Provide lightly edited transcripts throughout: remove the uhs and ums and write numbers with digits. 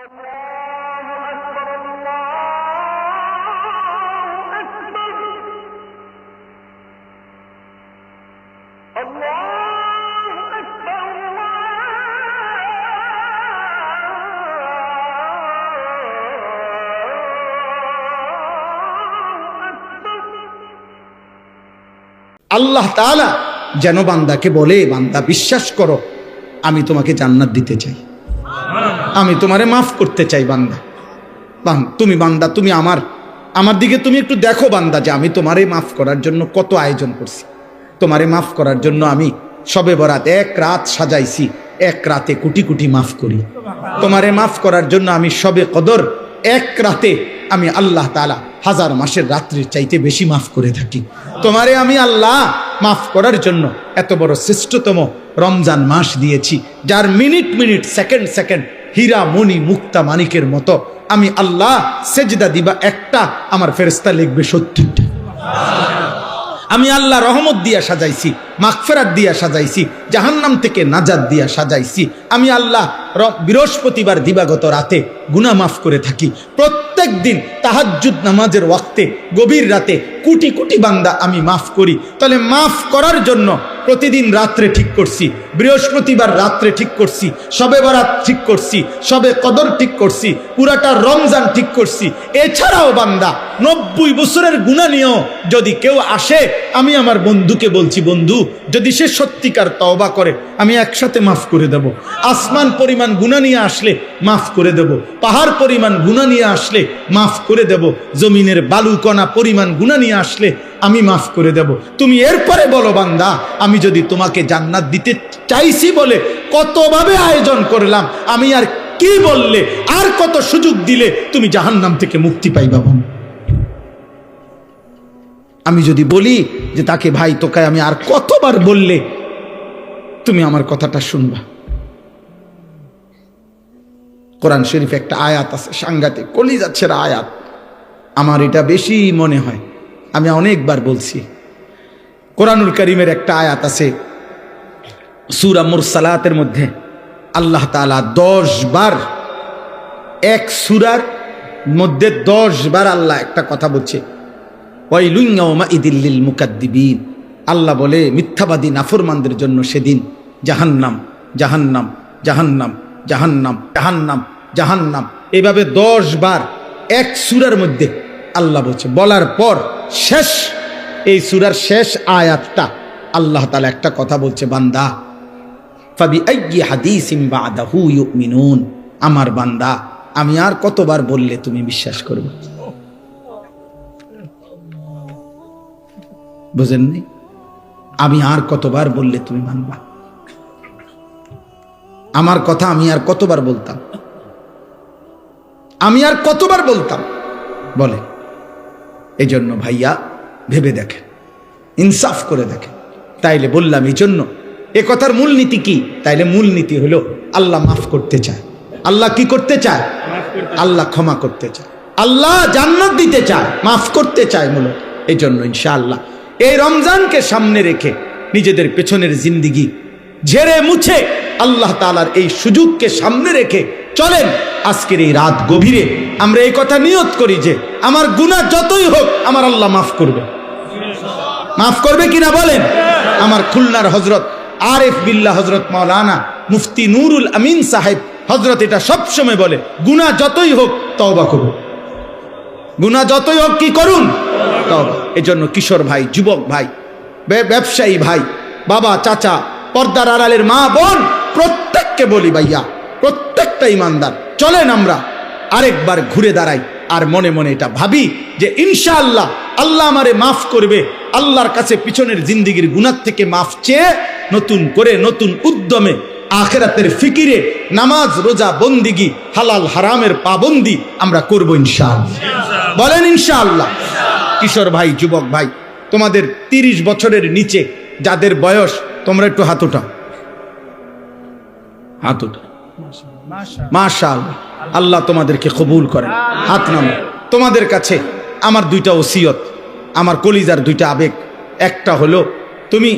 আল্লাহ তাআলা যেন বান্দাকে বলে, বান্দা বিশ্বাস করো আমি তোমাকে জান্নাত দিতে চাই, আমি তোমারে মাফ করতে চাই। বান্দা তুমি বান্দা তুমি আমার দিকে তুমি একটু দেখো বান্দা, যে আমি তোমারে মাফ করার জন্য কত আয়োজন করছি। তোমারে মাফ করার জন্য আমি শবে বরাত এক রাত সাজাইছি, এক রাতে কোটি কোটি মাফ করি। তোমারে মাফ করার জন্য আমি শবে কদর এক রাতে আমি আল্লাহ তাআলা হাজার মাসের রাত্রির চাইতে বেশি মাফ করে থাকি। তোমারে আমি আল্লাহ মাফ করার জন্য এত বড় শ্রেষ্ঠতম রমজান মাস দিয়েছি, যার মিনিট মিনিট সেকেন্ড সেকেন্ড হীরা মণি মুক্তা মানিকের মতো আমি আল্লাহ সেজদা দিবা একটা, আমার ফেরেশতা লিখবে 70টা। আমি আল্লাহ রহমত দিয়া সাজাইছি, মাগফিরাত দিয়া সাজাইছি, জাহান্নাম থেকে নাজাত দিয়া সাজাইছি। আমি আল্লাহ বৃহস্পতিবার দিবাগত রাতে গুনাহ মাফ করে থাকি। প্রত্যেক দিন তাহাজ্জুদ নামাজের ওয়াক্তে গভীর রাতে কোটি কোটি বান্দা আমি মাফ করি। তাহলে মাফ করার জন্য প্রতিদিন রাত্রে ঠিক করছি, বৃহস্পতিবার রাত্রে ঠিক করছি, শবে বরাত ঠিক করছি, শবে কদর ঠিক করছি, পুরাটা রমজান ঠিক করছি। এছাড়াও বান্দা 90 বছরের গুনাহ নিয়েও যদি কেউ আসে, আমি আমার বন্ধুকে বলছি, বন্ধু যদি সে সত্যিকার তওবা করে আমি একসাথে মাফ করে দেব। আসমান পরিমাণ গুনাহ নিয়ে আসলে মাফ করে দেব, পাহাড় পরিমাণ গুনাহ নিয়ে আসলে মাফ করে দেব, জমিনের বালুকণা পরিমাণ গুনাহ নিয়ে আসলে আমি মাফ করে দেব। তুমি এরপরে বলো বান্দা, আমি যদি তোমাকে জান্নাত দিতে চাইছি বলে কতভাবে আয়োজন করলাম, আমি আর কি বললে, আর কত সুযোগ দিলে তুমি জাহান্নাম থেকে মুক্তি পাইবা। আমি যদি বলি যে তাকে ভাই তোকে আমি আর কতবার বললে তুমি আমার কথাটা শুনবা। কোরআন শরীফে একটা আয়াত আছে, সাংঘাতিক কলিজা ছেঁড়া আয়াত, আমার এটা বেশি মনে হয়, আমি অনেকবার বলছি। কোরআনুল কারীমের একটা আয়াত আছে সূরা মুরসালাতের মধ্যে, আল্লাহ তাআলা 10 বার, এক সূরার মধ্যে 10 বার আল্লাহ একটা কথা বলছে, ওয়াইলুন ইয়াউমাইযিল লিল মুকাদ্দিবিন। আল্লাহ বলে মিথ্যাবাদী নাফরমানদের জন্য সেদিন জাহান্নাম জাহান্নাম জাহান্নাম জাহান্নাম জাহান্নাম জাহান্নাম, এভাবে 10 বার এক সূরার মধ্যে আল্লাহ বলছে। বলার পর শেষ, এই সূরার শেষ আয়াতটা আল্লাহ তাআলা একটা কথা বলছে, বান্দা ফাবিআইয়ি হাদিসিন বাদাহু ইউমিনুন, আমার বান্দা আমি আর কতবার বললে তুমি বিশ্বাস করবে। বুঝেননি? আমি আর কতবার বললে তুমি মানবা? আমার কথা আমি আর কতবার বলতাম, আমি আর কতবার বলতাম বলে। এই জন্য ভাইয়া ভেবে দেখেন, ইনসাফ করে দেখেন। তাইলে বললাম এই জন্য এ কথার মূলনীতি কি? তাইলে মূলনীতি হলো আল্লাহ মাফ করতে চায়। আল্লাহ কি করতে চায়? আল্লাহ ক্ষমা করতে চায়, আল্লাহ জান্নাত দিতে চায়, মাফ করতে চায় মূলত। এই জন্য ইনশাআল্লাহ এই রমজানকে সামনে রেখে নিজেদের পেছনের জিন্দিগি ঝেড়ে মুছে আল্লাহ তাআলার এই সুযোগকে সামনে রেখে চলেন। আজকের এই রাত গভীরে আমরা এই কথা নিয়ত করি যে আমার গুনাহ যতই হোক আমার আল্লাহ মাফ করবে। মাফ করবে কিনা বলেন? আমার খুলনার হযরত আরিফ বিল্লাহ হযরত মাওলানা মুফতি নুরুল আমিন সাহেব হযরত এটা সবসময় বলে, গুনাহ যতই হোক তওবা করুন, গুনাহ যতই হোক কি করুন? তওবা। এজন্য কিশোর ভাই, যুবক ভাই, ব্যবসায়ী ভাই, বাবা, চাচা, পর্দার আড়ালের মা বোন, প্রত্যেককে বলি ভাইয়া, প্রত্যেকটা ইমানদার চলেন আমরা আরেকবার ঘুরে দাঁড়াই আর মনে মনে এটা ভাবি যে ইনশাআল্লাহ আল্লাহ আমারে মাফ করবে। আল্লাহর কাছে পিছনের জিন্দেগির গুনাহ থেকে মাফ চেয়ে নতুন করে নতুন উদ্যমে আখিরাতের ফিকিরে নামাজ রোজা বন্দিগি হালাল হারামের পাবন্দি আমরা করব ইনশাআল্লাহ। বলেন ইনশাআল্লাহ। কিশোর ভাই, যুবক ভাই, তোমাদের 30 বছরের নিচে যাদের বয়স, তোমরা একটু হাত উঠাও, হাত উঠাও। মাশাআল্লাহ, আল্লাহ তোমাদেরকে কবুল করেন। হাত নামো। তোমাদের কাছে আমার 2টা ওসিয়ত, আমার কলিজার 2টা আবেগ। একটা হলো তুমি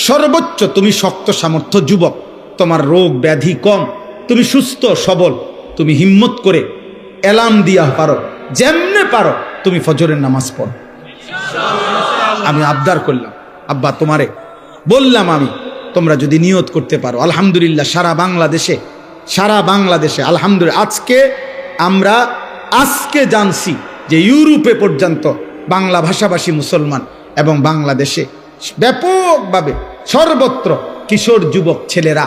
সর্বোচ্চ, তুমি শক্ত সামর্থ্য যুবক, তোমার রোগ ব্যাধি কম, তুমি সুস্থ সবল, তুমি হিম্মত করে এলাম দিয়া পারো, যেমনে পারো তুমি ফজরের নামাজ পড়ো। আমি আবদার করলাম, আব্বা তোমারে বললাম, আমি তোমরা যদি নিয়ত করতে পারো, আলহামদুলিল্লাহ সারা বাংলাদেশে আলহামদুলিল্লাহ আমরা আজকে জানছি যে ইউরোপে পর্যন্ত বাংলা ভাষাভাষী মুসলমান এবং বাংলাদেশে ব্যাপকভাবে সর্বত্র কিশোর যুবক ছেলেরা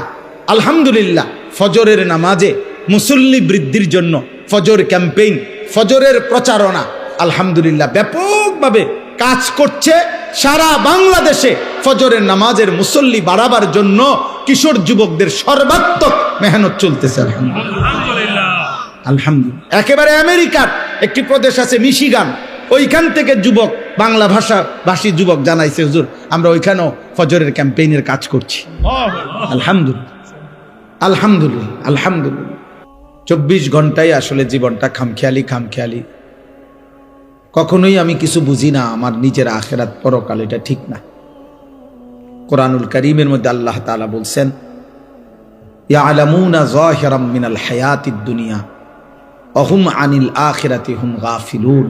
আলহামদুলিল্লাহ ফজরের নামাজে মুসল্লি বৃদ্ধির জন্য ফজর ক্যাম্পেইন, ফজরের প্রচারণা আলহামদুলিল্লাহ ব্যাপকভাবে কাজ করছে। সারা বাংলাদেশে ফজরের নামাজের মুসল্লি বাড়াবার জন্য কিশোর যুবকদের সর্বাত্মক মেহনত চলতেছে আলহামদুলিল্লাহ। একেবারে আমেরিকার একটি প্রদেশ আছে মিশিগান, ওইখান থেকে যুবক, বাংলা ভাষী যুবক জানাইছে, হুজুর আমরা ওইখানেও ফজরের ক্যাম্পেইনের কাজ করছি। আলহামদুলিল্লাহ 24 ঘন্টায় আসলে জীবনটা খামখেয়ালি। কখনোই আমি কিছু বুঝি না, আমার নিজের আখিরাত পরকাল এটা ঠিক না। কোরআনুল কারীমের মধ্যে আল্লাহ তাআলা বলছেন, ইয়ালামুনা যাহিরাম মিনাল হায়াতিদ দুনিয়া ওয়া হুম আনিল আখিরাতি হুম গাফিলুন।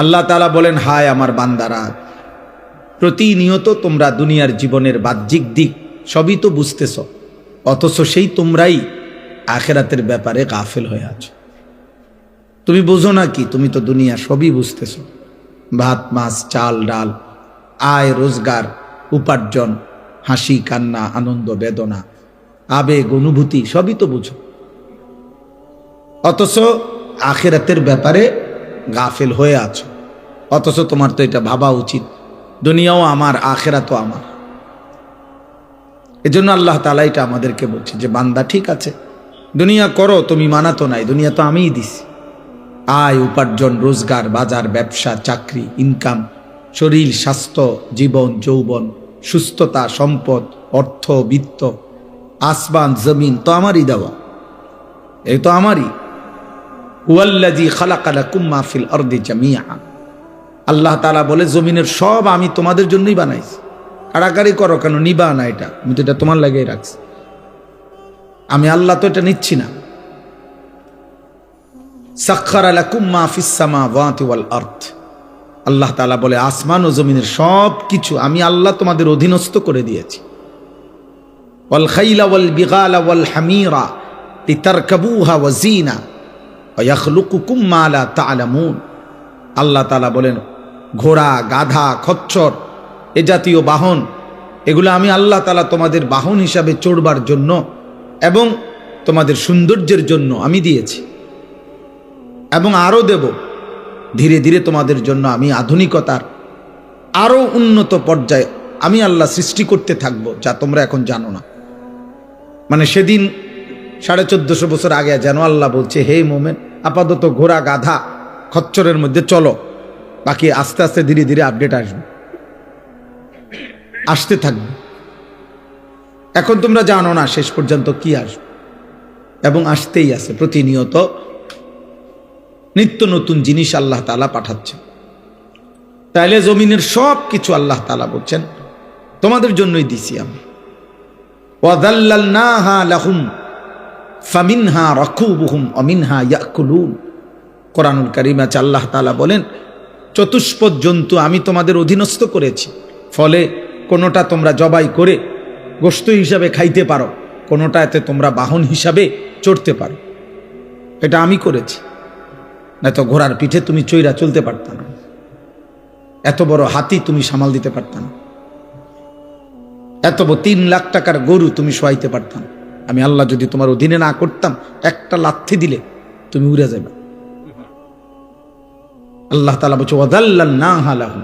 আল্লাহ তাআলা বলেন, হায় আমার বান্দারা, প্রতিনিয়ত তোমরা দুনিয়ার জীবনের বাহ্যিক দিক সবই তো বুঝতেছ, অথচ সেই তোমরাই আখিরাতের ব্যাপারে গাফিল হয়ে আছো। তুমি বুঝো না কি? তুমি তো দুনিয়া সবই বুঝতেছ, ভাত মাছ চাল ডাল, আয় রোজগার, উপার্জন, হাসি কান্না, আনন্দ বেদনা, আবেগ অনুভূতি সবই তো বুঝো, অথচ আখিরাতের ব্যাপারে গাফিল হয়ে আছো। অথচ তোমার তো এটা ভাবা উচিত, দুনিয়াও আমার, আখিরাতও আমার। এজন্য আল্লাহ তাআলা এটা আমাদেরকে বলছে যে বান্দা ঠিক আছে, দুনিয়া করো, তুমি মানা তো নাই, দুনিয়া তো আমিই দিছি। আয় উপার্জন, রোজগার, বাজার, ব্যবসা, চাকরি, ইনকাম, শরীর, স্বাস্থ্য, জীবন, যৌবন, সুস্থতা, সম্পদ, অর্থ, বিত্ত, আসমান জমিন তো আমারই দেওয়া, এই তো আমারই। হুয়াল্লাযী খালাকা লাকুম মা ফিল আরদি জামিআ। আল্লাহ তাআলা বলে, জমিনের সব আমি তোমাদের জন্যই বানাইছি। কাড়াকাড়ি করো কেন? নিবা না, এটা আমি তো এটা তোমার লাগিয়ে রাখছি, আমি আল্লাহ তো এটা নিচ্ছি না। সাখখারা লাকুম মা ফিস সামাওয়াতি ওয়াল আরদ। আল্লাহ তাআলা বলে, আসমান ও জমিনের সব কিছু আমি আল্লাহ তোমাদের অধীনস্থ করে দিয়েছি। ওয়াল খাইলা ওয়াল বিগালা ওয়াল হামিরা লিতারকাবুহা ওয়া জিনা ওয়া ইয়াখলুকুকুম মা লা তা'লামুন। আল্লাহ তাআলা বলেন, ঘোড়া, গাধা, খচ্চর, এ জাতীয় বাহন, এগুলো আমি আল্লাহ তাআলা তোমাদের বাহন হিসাবে চড়বার জন্য এবং তোমাদের সৌন্দর্যের জন্য আমি দিয়েছি, এবং আরও দেব। ধীরে ধীরে তোমাদের জন্য আমি আধুনিকতার আরও উন্নত পর্যায়ে আমি আল্লাহ সৃষ্টি করতে থাকব, যা তোমরা এখন জানো না। মানে সেদিন 1450 বছর আগে যেন আল্লাহ বলছে, হে মোমেন, আপাতত ঘোড়া, গাধা, খচ্চরের মধ্যে চলো, বাকি আস্তে আস্তে ধীরে ধীরে আপডেট আসতে থাকবে। এখন তোমরা জানো না শেষ পর্যন্ত কি আসবে, এবং আসতেই আছে। প্রতিনিয়ত নিত্য নতুন জিনিস আল্লাহ তাআলা পাঠাচ্ছে। তাইলে জমিনের সব কিছু আল্লাহ তাআলা বলছেন তোমাদের জন্যই দিছি আমি। ওয়াযাল্লালনাহা লাহুম ফামিনহা রাকুবুহুম ওয়া মিনহা ইয়াকুলুন। কোরআনুল কারীমে আছে, আল্লাহ তাআলা বলেন, চতুষ্পদ জন্তু আমি তোমাদের অধীনস্থ করেছি, ফলে কোনোটা তোমরা জবাই করে গোশত হিসাবে খাইতে পারো, কোনোটা এতে তোমরা বাহন হিসাবে চড়তে পারো। এটা আমি করেছি, না তো ঘোড়ার পিঠে তুমি চইরা চলতে পারত না, এত বড় হাতি তুমি সামাল দিতে পারত না, এত বড় 3 লাখ টাকার গরু তুমি শোয়াইতে পারত না। আমি আল্লাহ যদি তোমার অধীনে না করতাম, একটা লাথি দিলে তুমি উড়ে যাবে। আল্লাহ তাআলা বলছে, ওয়াযাল্লালনাহা লাহুম।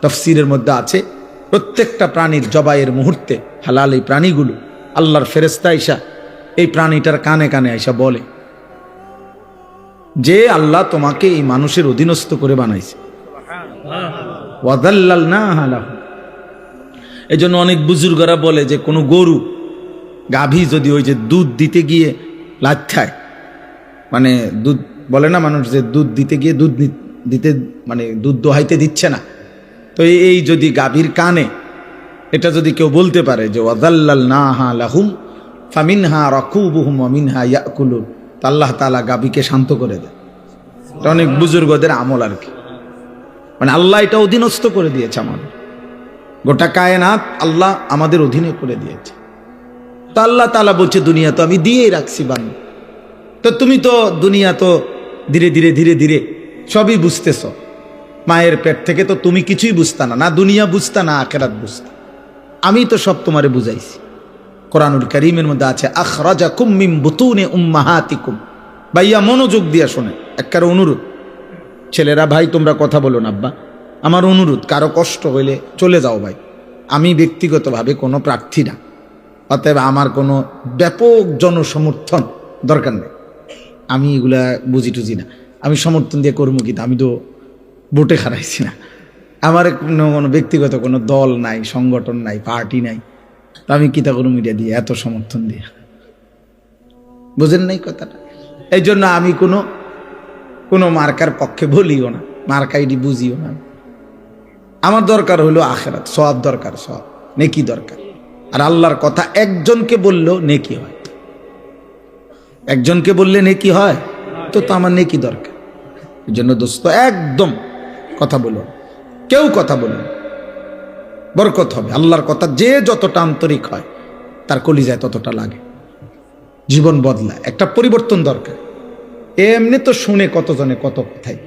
তাফসীরের মধ্যে আছে, প্রত্যেকটা প্রাণীর জবাইয়ের মুহূর্তে হালাল এই প্রাণীগুলো আল্লাহর ফেরেশতা আইসা এই প্রাণীটার কানে কানে আইসা বলে যে আল্লাহ তোমাকে এই মানুষের অধীনস্থ করে বানাইছে। ওয়াযাল্লালনাহা লাহুম। এজন্য অনেক বুজুর্গরা বলে যে কোনো গরু, গাভী যদি ওই যে দুধ দিতে গিয়ে লাথ্যায়, মানে দুধ বলে না মানুষ, যে দুধ দিতে গিয়ে দুধ দিতে মানে দুধ দোহাইতে দিচ্ছে না, তো এই যদি গাভীর কানে এটা যদি কেউ বলতে পারে যে ওয়াযাল্লালনাহা লাহুম ফামিনহা রাকুবুহুম ওয়া মিনহা ইয়াকুলুন। আল্লাহ তাআলা গাভীকে শান্ত করে দেয়। এটা অনেক বুজুর্গদের আমল আর কি, মানে আল্লাহ এটা অধীনস্থ করে দিয়েছে আমাদের, গোটা কায়নাত আল্লাহ আমাদের অধীনে করে দিয়েছে। তো আল্লাহ তাআলা বলছে দুনিয়া তো আমি দিয়েই রাখছি বান্দা। তো তুমি তো দুনিয়া তো ধীরে ধীরে ধীরে ধীরে সবই বুঝতেছ। মায়ের পেট থেকে তো তুমি কিছুই বুঝতা না, না দুনিয়া বুঝতা না আখিরাত বুঝতা। আমি তো সব তোমারে বুঝাইছি। কোরআনুল কারীমের মধ্যে আছে আখরাজাকুম মিন বুতুনি উম্মাহাতিকুম। ভাইয়া মনোযোগ দিয়া শোনে, একবার অনুরোধ, ছেলেরা ভাই তোমরা কথা বলো না, আব্বা আমার অনুরোধ, কারো কষ্ট হইলে চলে যাও ভাই। আমি ব্যক্তিগতভাবে কোনো প্রার্থী না, অতএব আমার কোনো ব্যাপক জনসমর্থন দরকার নেই। আমি এগুলা বুঝি টুঝি না, আমি সমর্থন দিয়ে করবো কি? আমি তো ভোটে হারাইছি না, আমার কোনো ব্যক্তিগত কোনো দল নাই, সংগঠন নাই, পার্টি নাই, তো আমি কিতা করবো মিডিয়া দিয়ে এত সমর্থন দিয়ে? বুঝেন নাই কথাটা? এই জন্য আমি কোনো মার্কার পক্ষে বলিও না, মার্কাইডি বুঝিও না। আমার দরকার হলো আখিরাত, সওয়াব দরকার, সওয়াব নেকি দরকার। আর আল্লাহর কথা একজনকে বললেও নেকি হয়, একজনকে বললে নেকি হয়, তো আমার নেকি দরকার। এই জন্য দোস্ত একদম কথা বলো, কেউ কথা বলো, বরকত হবে। আল্লাহর কথা যে যতটা আন্তরিক হয় তার কলিজায় ততটা লাগে, জীবন বদলায়, একটা পরিবর্তন দরকার। এমনি তো শুনে কতজনে কত কথাই,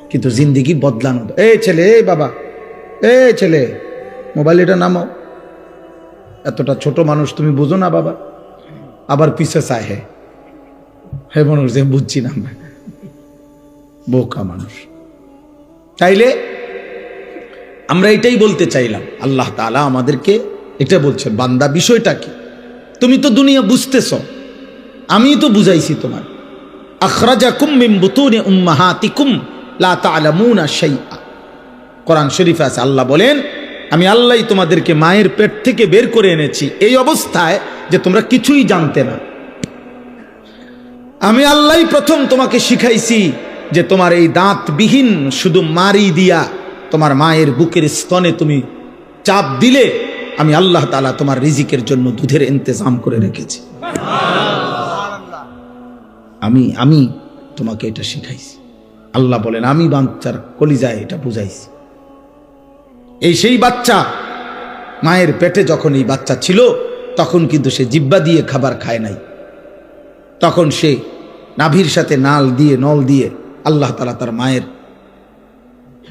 কিন্তু জিন্দিগি বদলানো। এই ছেলে, এই বাবা, এই ছেলে মোবাইল এটা নামাও, এতটা ছোট মানুষ তুমি বুঝো না বাবা? আবার পিছে চায় হে মানুষ যে বুঝছি না আমরা, বোকা মানুষ। তাইলে আমরা এটাই বলতে চাইলাম, আল্লাহ তাআলা আমাদেরকে এটা বলছেন, বান্দা বিষয়টা কি? তুমি তো দুনিয়া বুঝতেছ, আমি তো বুঝাইছি তোমার। আখরাজাকুম মিন বুতুনি উম্মাহাতিকুম লা তা'লামুনা শাইআ। কোরআন শরীফে আছে, আল্লাহ বলেন আমি আল্লাহই তোমাদেরকে মায়ের পেট থেকে বের করে এনেছি এই অবস্থায় যে তোমরা কিছুই জানতে না। আমি আল্লাহই প্রথম তোমাকে শিখাইছি যে তোমার এই দাঁতবিহীন শুধু মারি দিয়া তোমার মায়ের বুকের স্তনে তুমি চাপ দিলে আমি আল্লাহ তাআলা তোমার রিজিকের জন্য দুধের ইন্তজাম করে রেখেছি। আমি তোমাকে এটা শিখাইছি। আল্লাহ বলেন আমি বাচ্চার কলিজায় এটা বুঝাইছি। এই সেই বাচ্চা মায়ের পেটে যখন এই বাচ্চা ছিল তখন কিন্তু সে জিহ্বা দিয়ে খাবার খায় নাই, তখন সে নাভির সাথে নল দিয়ে আল্লাহ তাআলা তার মায়ের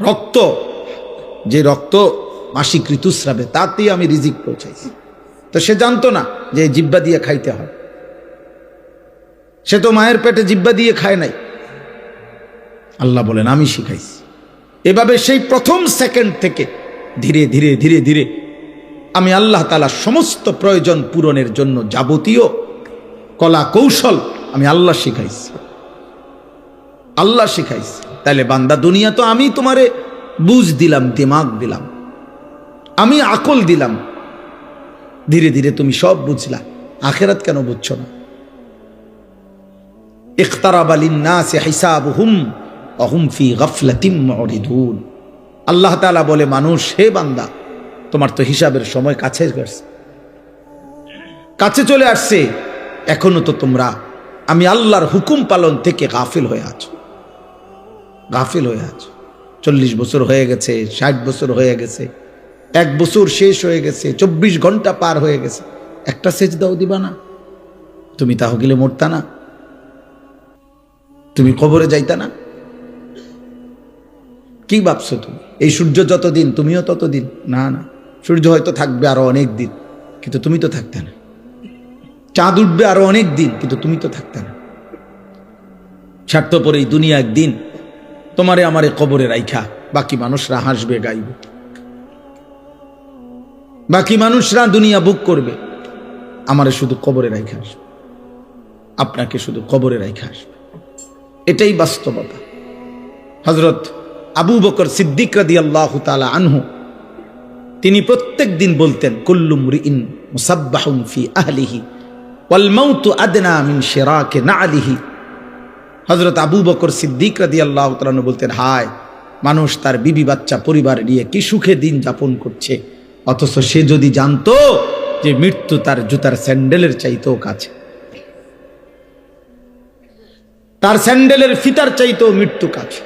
রক্ত, যে রক্ত মাসিক ঋতুস্রাবে, তাতেই আমি রিজিক পৌঁছাইছি। তো সে জানতো না যে জিহ্বা দিয়ে খাইতে হয়, সে তো মায়ের পেটে জিহ্বা দিয়ে খায় নাই। আল্লাহ বলেন আমি শিখাইছি। এভাবে সেই প্রথম সেকেন্ড থেকে ধীরে ধীরে ধীরে ধীরে আমি আল্লাহ তাআলা সমস্ত প্রয়োজন পূরণের জন্য যাবতীয় কলা কৌশল আমি আল্লাহ শিখাইছি, আল্লাহ শিখাইছি। তাহলে বান্দা দুনিয়া তো আমি তোমারে বুঝ দিলাম, দিমাগ দিলাম, আমি আকল দিলাম, ধীরে ধীরে তুমি সব বুঝলা। আখিরাত কেন বুঝছো না? ইখতারাবা লিন-নাসি হিসাবুহুম ওয়া হুম ফি গাফলাতিন মুরিদুন। আল্লাহ তাআলা বলে, মানুষ, হে বান্দা, তোমার তো হিসাবের সময় কাছে চলে আসছে, এখনো তো তোমরা আমি আল্লাহর হুকুম পালন থেকে গাফিল হয়ে আছো, গাফিল হয়ে আছো। 40 বছর হয়ে গেছে, 60 বছর হয়ে গেছে, 1 বছর শেষ হয়ে গেছে, 24 ঘন্টা পার হয়ে গেছে, একটা সেজদাও দিবা না? তুমি তাহলে মরতা না? তুমি কবরে যাইতা না? কি ভাবছো তুমি? এই সূর্য যতদিন তুমিও ততদিন? না না, সূর্য হয়তো থাকবে আরো অনেক দিন, কিন্তু তুমি তো থাকতে না। চাঁদ উঠবে আরো অনেক দিন, কিন্তু তুমি তো থাকতে না। স্বার্থপর এই দুনিয়া একদিন তোমারে আমারে কবরে রাইখা বাকি মানুষরা হাসবে গাইবে, বাকি মানুষরা দুনিয়া বুক করবে, আমারে শুধু কবরে রাইখা আসবে, আপনাকে শুধু কবরে রাইখা আসবে। এটাই বাস্তবতা। হযরত আবু বকর সিদ্দিক রাদিয়াল্লাহু তাআলা আনহু তিনি প্রত্যেক দিন বলতেন, কুল্লু মুরিইন মুসাব্বাহুন ফি আহলিহি ওয়াল মাউতু আদনা মিন শিরাকি না'লিহি। হযরত আবু বকর সিদ্দিক রাদিয়াল্লাহু তাআলা আনহু বলতেন, হায় মানুষ তার বিবি বাচ্চা পরিবার নিয়ে কি সুখে দিন যাপন করছে, অথচ সে যদি জানতো যে মৃত্যু তার জুতার স্যান্ডেলের চাইতেও কাছে, তার স্যান্ডেলের ফিতার চাইতেও মৃত্যু কাছে।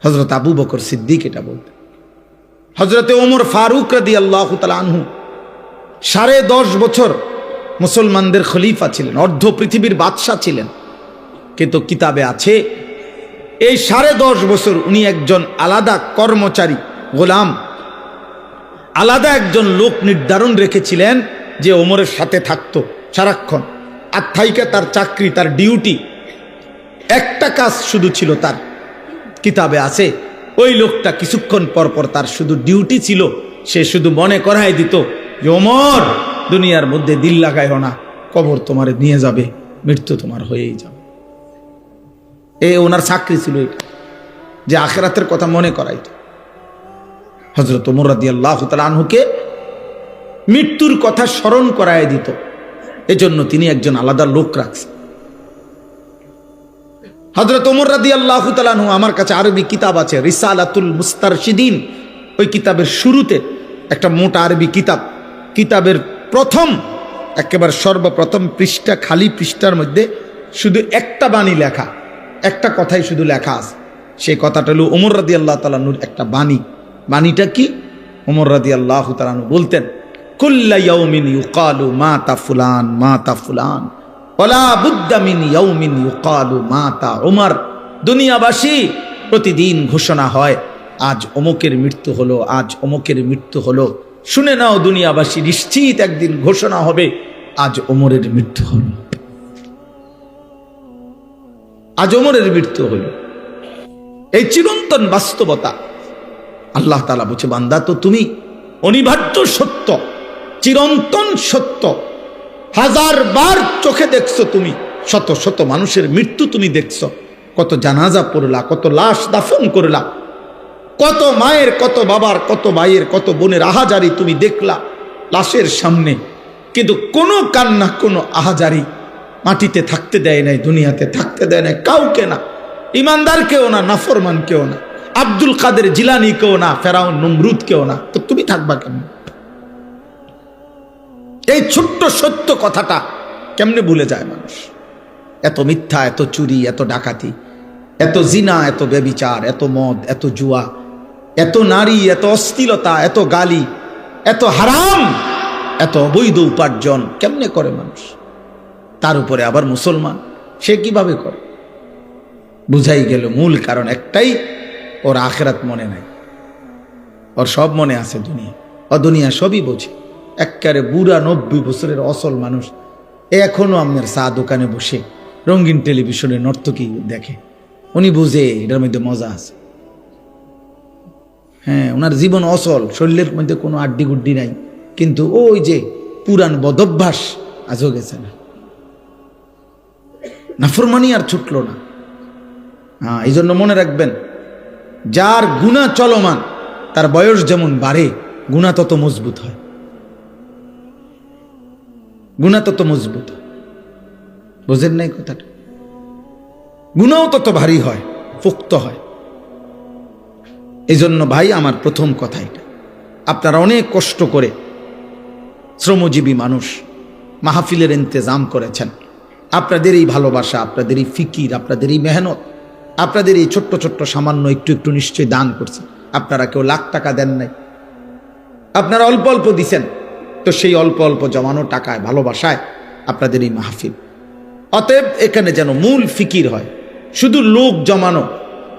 হযরত আবু বকর সিদ্দিক এটা বলতেন। হযরতে ওমর ফারুক রাদিয়াল্লাহু তাআলা আনহু 10.5 বছর মুসলমানদের খলিফা ছিলেন, অর্ধ পৃথিবীর বাদশা ছিলেন, কিন্তু কিতাবে আছে এই 10.5 বছর উনি একজন আলাদা কর্মচারী, গোলাম, আলাদা একজন লোক নির্ধারণ রেখেছিলেন যে ওমরের সাথে থাকতো সারাক্ষণ। আর থাইকা তার চাকরি, তার ডিউটি, একটা কাজ শুধু ছিল তার, কিতাবে আছে ওই লোকটা কিছুক্ষণ পর পর তার শুধু ডিউটি ছিল, সে শুধু মনে করাই দিত যে ওমর, দুনিয়ার মধ্যে দিল লাগাইও না, কবর তোমার নিয়ে যাবে, মৃত্যু তোমার হয়েই যাবে। ওনার চাকরি ছিল এটা, যে আখিরাতের কথা মনে করাইত। হযরত ওমর রাদিয়াল্লাহু তাআলা আনহুকে মৃত্যুর কথা স্মরণ করায় দিত, এজন্য তিনি একজন আলাদা লোক রাখছেন। হযরত ওমর রাদিয়াল্লাহু তাআলা আনহু, আমার কাছে আরবি কিতাব আছে রিসালাতুল মুস্তারশিদিন, ওই কিতাবের শুরুতে একটা মোটা আরবি কিতাব, কিতাবের প্রথম একেবারে সর্বপ্রথম পৃষ্ঠা, খালি পৃষ্ঠার মধ্যে শুধু একটা বাণী লেখা, একটা কথাই শুধু লেখা আছে। সেই কথাটা হলো ওমর রাদিয়াল্লাহু তাআলা আনহুর একটা বাণী। বাণীটা কি? ওমর রাদিয়াল্লাহু তাআলা আনহু বলতেন, কুল্লা ইয়াউমিন ইউকালু মাতা ফুলান মাতা ফুলান ওয়ালা বুদ্দা মিন ইয়াউমিন ইউকালু মাতা ওমর। দুনিয়াবাসী প্রতিদিন ঘোষণা হয় আজ অমুকের মৃত্যু হলো, আজ অমুকের মৃত্যু হলো। শুনে নাও দুনিয়াবাসী, নিশ্চিত একদিন ঘোষণা হবে আজ ওমরের মৃত্যু হলো, আজ ওমরের মৃত্যু হলো। এই চিরন্তন বাস্তবতা আল্লাহ তাআলা বলছে, বান্দা তো তুমি অনিবার্য সত্য, চিরন্তন সত্য, 1000 বার চোখে দেখছো তুমি, শত শত মানুষের মৃত্যু তুমি দেখছো, কত জানাজা পড়লা, কত লাশ দাফন করলা, কত মায়ের, কত বাবার, কত ভাইয়ের, কত বোনের আহাজারি তুমি দেখলা লাশের সামনে, কিন্তু কোনো কান্না, কোনো আহাজারি মাটিতে থাকতে দেয় নাই, দুনিয়াতে থাকতে দেয় নাই কাউকে, না ইমানদার কেউ না, নাফরমান কেউ না, আব্দুল কাদের জিলানি কেউ না, ফেরাউন নমরুদ কেউ না, তো তুমি থাকবা কেমন? এই ছোট্ট সত্য কথাটা কেমনে ভুলে যায় মানুষ? এত মিথ্যা, এত চুরি, এত ডাকাতি, এত জিনা, এত ব্যভিচার, এত মদ, এত জুয়া, এত নারী, এত অশ্লীলতা, এত গালি, এত হারাম, এত অবৈধ উপার্জন কেমনে করে মানুষ? তার উপরে আবার মুসলমান, সে কিভাবে করে? বুঝাই গেল মূল কারণ একটাই, ওর আখিরাত মনে নাই, ওর সব মনে আছে দুনিয়া, ও দুনিয়া সবই বোঝে। একেবারে বুড়া 90 বছরের অসল মানুষ এখনো আপনার চা দোকানে বসে রঙিন টেলিভিশনে নর্তকী দেখে, উনি বুঝে এটার মধ্যে মজা আছে। হ্যাঁ, ওনার জীবন অসল, শরীরের মধ্যে কোনো আড্ডি গুড্ডি নাই, কিন্তু ওই যে পুরান বদভ্যাস আজও গেছে না, নাফরমানি আর ছুটলো না। হ্যাঁ, এই জন্য মনে রাখবেন, যার গুনাহ চলমান তার বয়স যেমন বাড়ে, গুনাহ তত মজবুত হয়, গুনাহ তত মজবুত হয়। বুঝেন নাই কথাটা? গুনাহ তত ভারী হয়, পোক্ত হয়। এই জন্য ভাই আমার প্রথম কথা এটা, আপনারা অনেক কষ্ট করে শ্রমজীবী মানুষ মাহফিলের ইন্তেজাম করেছেন, আপনাদের এই ভালোবাসা, আপনাদের এই ফিকির, আপনাদের এই মেহনত, আপনাদের এই ছোট্ট ছোট্ট সামান্য একটু একটু নিশ্চয়ই দান করছেন। আপনারা কেউ লাখ টাকা দেন নাই, আপনারা অল্প অল্প দিছেন, তো সেই অল্প অল্প জমানো টাকায়, ভালোবাসায় আপনাদের এই মাহফিল। অতএব এখানে যেন মূল ফিকির হয়, শুধু লোক জমানো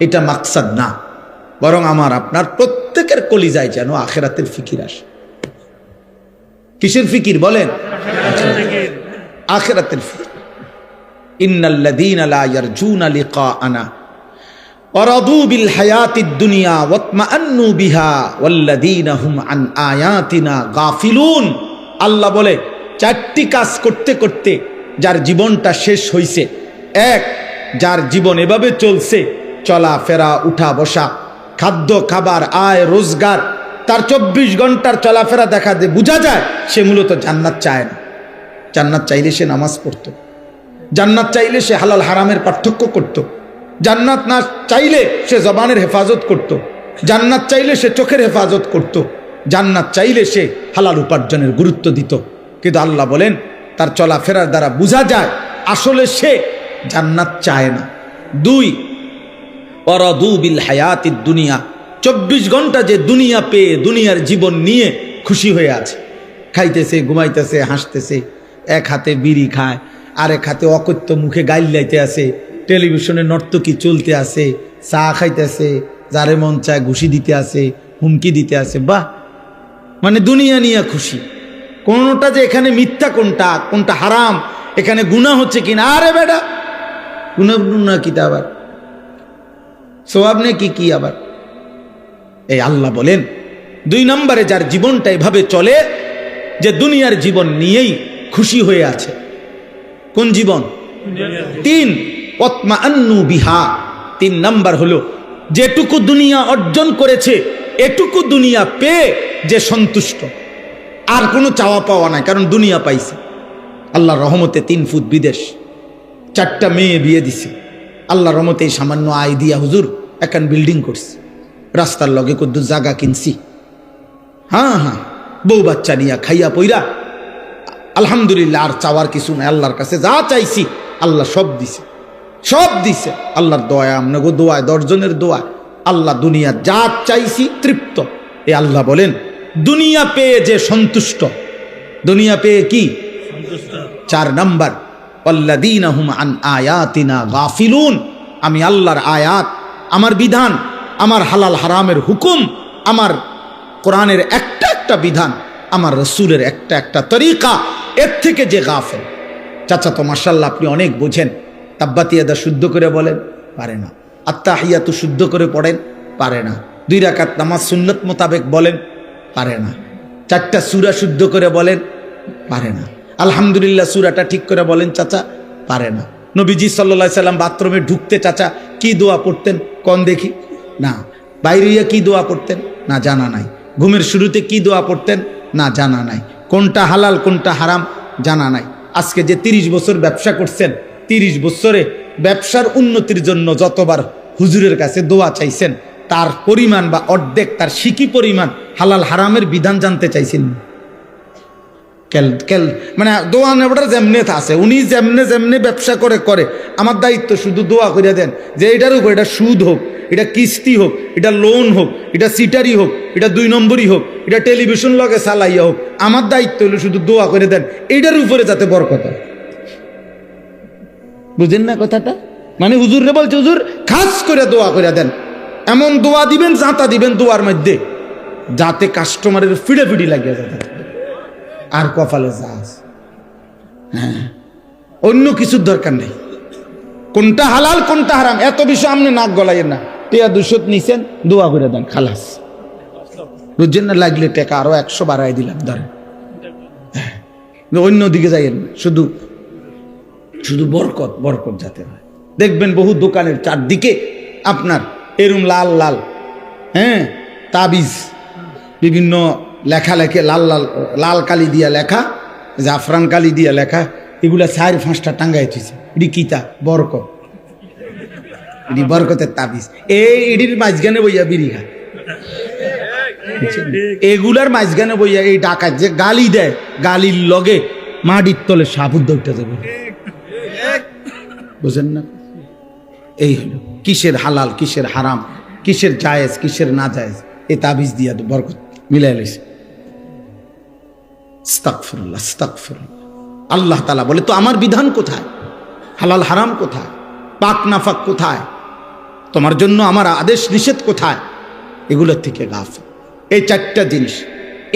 এটা মাকসাদ না, বরং আমার আপনার প্রত্যেকের কলিজায় যেন আখিরাতের ফিকির আসে। কিসের ফিকির বলেন? আখিরাতের ফিকির। ইন্নাল্লাযীনা লা ইয়ারজুনা লিকাআনা ওয়ারাদু বিল হায়াতিদ দুনিয়া ওয়াতমাআন্নু বিহা ওয়াল্লাযীনা হুম আন আয়াতিনা গাফিলুন। আল্লাহ বলে, 4টি কাজ করতে করতে যার জীবনটা শেষ হইছে। এক, যার জীবন এভাবে চলছে, চলা ফেরা, উঠা বসা, খাদ্য খাবার, আয় রোজগার, তার 24 ঘন্টার চলাফেরা দেখা দিয়ে বোঝা যায় সে মূলত জান্নাত চায় না। জান্নাত চাইলে সে নামাজ পড়তো, জান্নাত চাইলে সে হালাল হারামের পার্থক্য করত, জান্নাত না চাইলে সে জবানের হেফাজত করত, জান্নাত চাইলে সে চোখের হেফাজত করত, জান্নাত চাইলে সে হালাল উপার্জনের গুরুত্ব দিত। কিন্তু আল্লাহ বলেন তার চলাফেরার দ্বারা বোঝা যায় আসলে সে জান্নাত চায় না। 2 ওয়ারাদু বিল হায়াতিদ দুনিয়া, 24 ঘন্টা যে দুনিয়া পেয়ে দুনিয়ার জীবন নিয়ে খুশি হয়ে আছে, খাইতেছে, ঘুমাইতেছে, হাসতেছে, এক হাতে বিড়ি খায়, আরেক হাতে অকথ্য মুখে গাইল লাইতে আছে, টেলিভিশনে নর্তকী চলতে আছে, চা খাইতেছে, যারে মন চায় ঘুষি দিতে আছে, হুমকি দিতে আছে। বাহ, মানে দুনিয়া নিয়ে খুশি। কোনটা যে এখানে মিথ্যা, কোনটা কোনটা হারাম, এখানে গুনাহ হচ্ছে কিনা, আরে বেটা গুনাহ কিতা আবার সওয়াব নে কি আবার। এই আল্লাহ বলেন 2 নম্বরে যার জীবনটা এভাবে চলে যে দুনিয়ার জীবন নিয়েই খুশি হয়ে আছে। কোন জীবন? 3 ওয়াতমাআন্নু বিহা, 3 নাম্বার হলো যেটুকু দুনিয়া অর্জন করেছে এটুকু দুনিয়া পেয়ে যে সন্তুষ্ট, আর কোনো চাওয়া পাওয়া নাই, কারণ দুনিয়া পাইছে। আল্লাহর রহমতে 3 ফুট বিদেশ, 4টা মেয়ে বিয়ে দিছে। আল্লাহর রহমতে এই সামান্য আয় দিয়া হুজুর এখন বিল্ডিং করছে, রাস্তার লগে কদ্দু জায়গা কিনছি। হ্যাঁ, বউ বাচ্চা নিয়া খাইয়া পইরা আলহামদুলিল্লাহ, আর চাওয়ার কিছু নাই। আল্লাহর কাছে যা চাইছি আল্লাহ সব দিছে। আল্লাহর দোয়া, আমনাগো দোয়া, 10 জনের দোয়া, আল্লাহ দুনিয়া যা চাইছি তৃপ্ত। এ আল্লাহ বলেন দুনিয়া পেয়ে যে সন্তুষ্ট, দুনিয়া পেয়ে কি সন্তুষ্ট। 4 নাম্বার ওয়াল্লাযীনা হুম আন আয়াতিনা গাফিলুন, আমি আল্লাহর আয়াত, আমার বিধান, আমার হালাল হারামের হুকুম, আমার কোরআনের একটা বিধান, আমার রাসূলের একটা তরিকা, এর থেকে যে গাফেল। চাচা তো মাশাআল্লাহ আপনি অনেক বোঝেন, তাব্বাতিয়াদা শুদ্ধ করে বলেন, পারে না। আত্তাহিয়াতু শুদ্ধ করে পড়েন, পারে না। 2 রাকাত নামাজ সুন্নত মোতাবেক বলেন, পারে না। 4টা সূরা শুদ্ধ করে বলেন, পারে না। আলহামদুলিল্লাহ সূরাটা ঠিক করে বলেন চাচা, পারে না। নবীজি সাল্লাল্লাহু আলাইহি সাল্লাম বাথরুমে ঢুকতে চাচা কি দোয়া পড়তেন কোন দেখি? না। বাইরে কি দোয়া পড়তেন? না, জানা নাই। ঘুমের শুরুতে কি দোয়া পড়তেন? না, জানা নাই। কোনটা হালাল কোনটা হারাম জানা নাই। আজকে যে 30 বছর ব্যবসা করছেন, 30 বছরে ব্যবসার উন্নতির জন্য যতবার হুজুরের কাছে দোয়া চাইছেন, তার পরিমাণ বা অর্ধেক, তার সিকি পরিমাণ হালাল হারামের বিধান জানতে চাইছেন। মানে দোয়া নেওয়াটা যেমনে আছে, উনি যেমনে ব্যবসা করে আমার দায়িত্ব শুধু দোয়া করে দেন যে এটার উপর, এটা সুদ হোক, এটা কিস্তি হোক, এটা লোন হোক, এটা সিটারি হোক, এটা 2 নম্বরই হোক, এটা টেলিভিশন লগে চালাইয়া হোক, আমার দায়িত্ব হলো শুধু দোয়া করে দেন এইটার উপরে যাতে বরকত হয়। বুঝেন না কথাটা? মানে হুজুর রে বলছে, হুজুর খাস করে দোয়া করে দেন, এমন দোয়া দিবেন, জাঁতা দিবেন দোয়ার মধ্যে, যাতে কাস্টমারের ফিড়ে লাগিয়ে যায় আর কপালে যাস। হ্যাঁ, অন্য কিছুর দরকার নেই। কোনটা হালাল কোনটা হারাম এত বিষয় আপনি নাক গলাইয়েন না। টিয়া 200 নিছেন, দোয়া করে দেন, খালাস। বুঝছেন না? লাগলে টাকা আরো 100 বাড়াই দিলাম, ধরেন। অন্য দিকে যাইয়েন না, শুধু বরকত যাতে হয়। দেখবেন বহু দোকানের চারদিকে আপনার এরম লাল তাবিজ, বিভিন্ন লেখালেখি, লাল কালি দিয়া লেখা, জাফরান কালি দিয়া লেখা, এগুলা 4-5টা টাঙ্গাই থইছে। এটি কিতা? বরকত। এটি বরকতের তাবিজ। এটির মাঝখানে বইয়া বিড়ি খায়, এগুলার মাঝখানে বইয়া এই ডাকাত যে গালি দেয়, গালির লগে মাটির তলে সাবুদ্ধ উঠে যাবে। বুঝেন না? এই হলো কিসের হালাল কিসের হারাম, কিসের জায়েজ কিসের না জায়েজ, এই তাবিজ দিয়া তো বরকত মিলাই লাইছে। আস্তাগফিরুল্লাহ, আস্তাগফিরুল্লাহ। আল্লাহ তাআলা বলে, তো আমার বিধান কোথায়? হালাল হারাম কোথায়? পাক নাফাক কোথায়? তোমার জন্য আমার আদেশ নিষেধ কোথায়? এগুলোর থেকে গাফিল। এই 4টা জিনিস।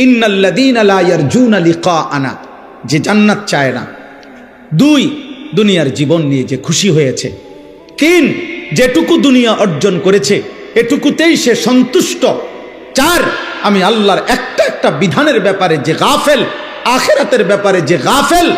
ইন্নাল্লাযীনা লা ইয়ারজুনা লিকাআনা, যে জান্নাত চায় না। 2, দুনিয়ার জীবন নিয়ে যে খুশি হয়েছে। 3, যেটুকু দুনিয়া অর্জন করেছে এটুকুতেই সে সন্তুষ্ট। 4, আমি আল্লাহর একটা বিধানের ব্যাপারে যে গাফেল, আখিরাতের ব্যাপারে যে গাফেল।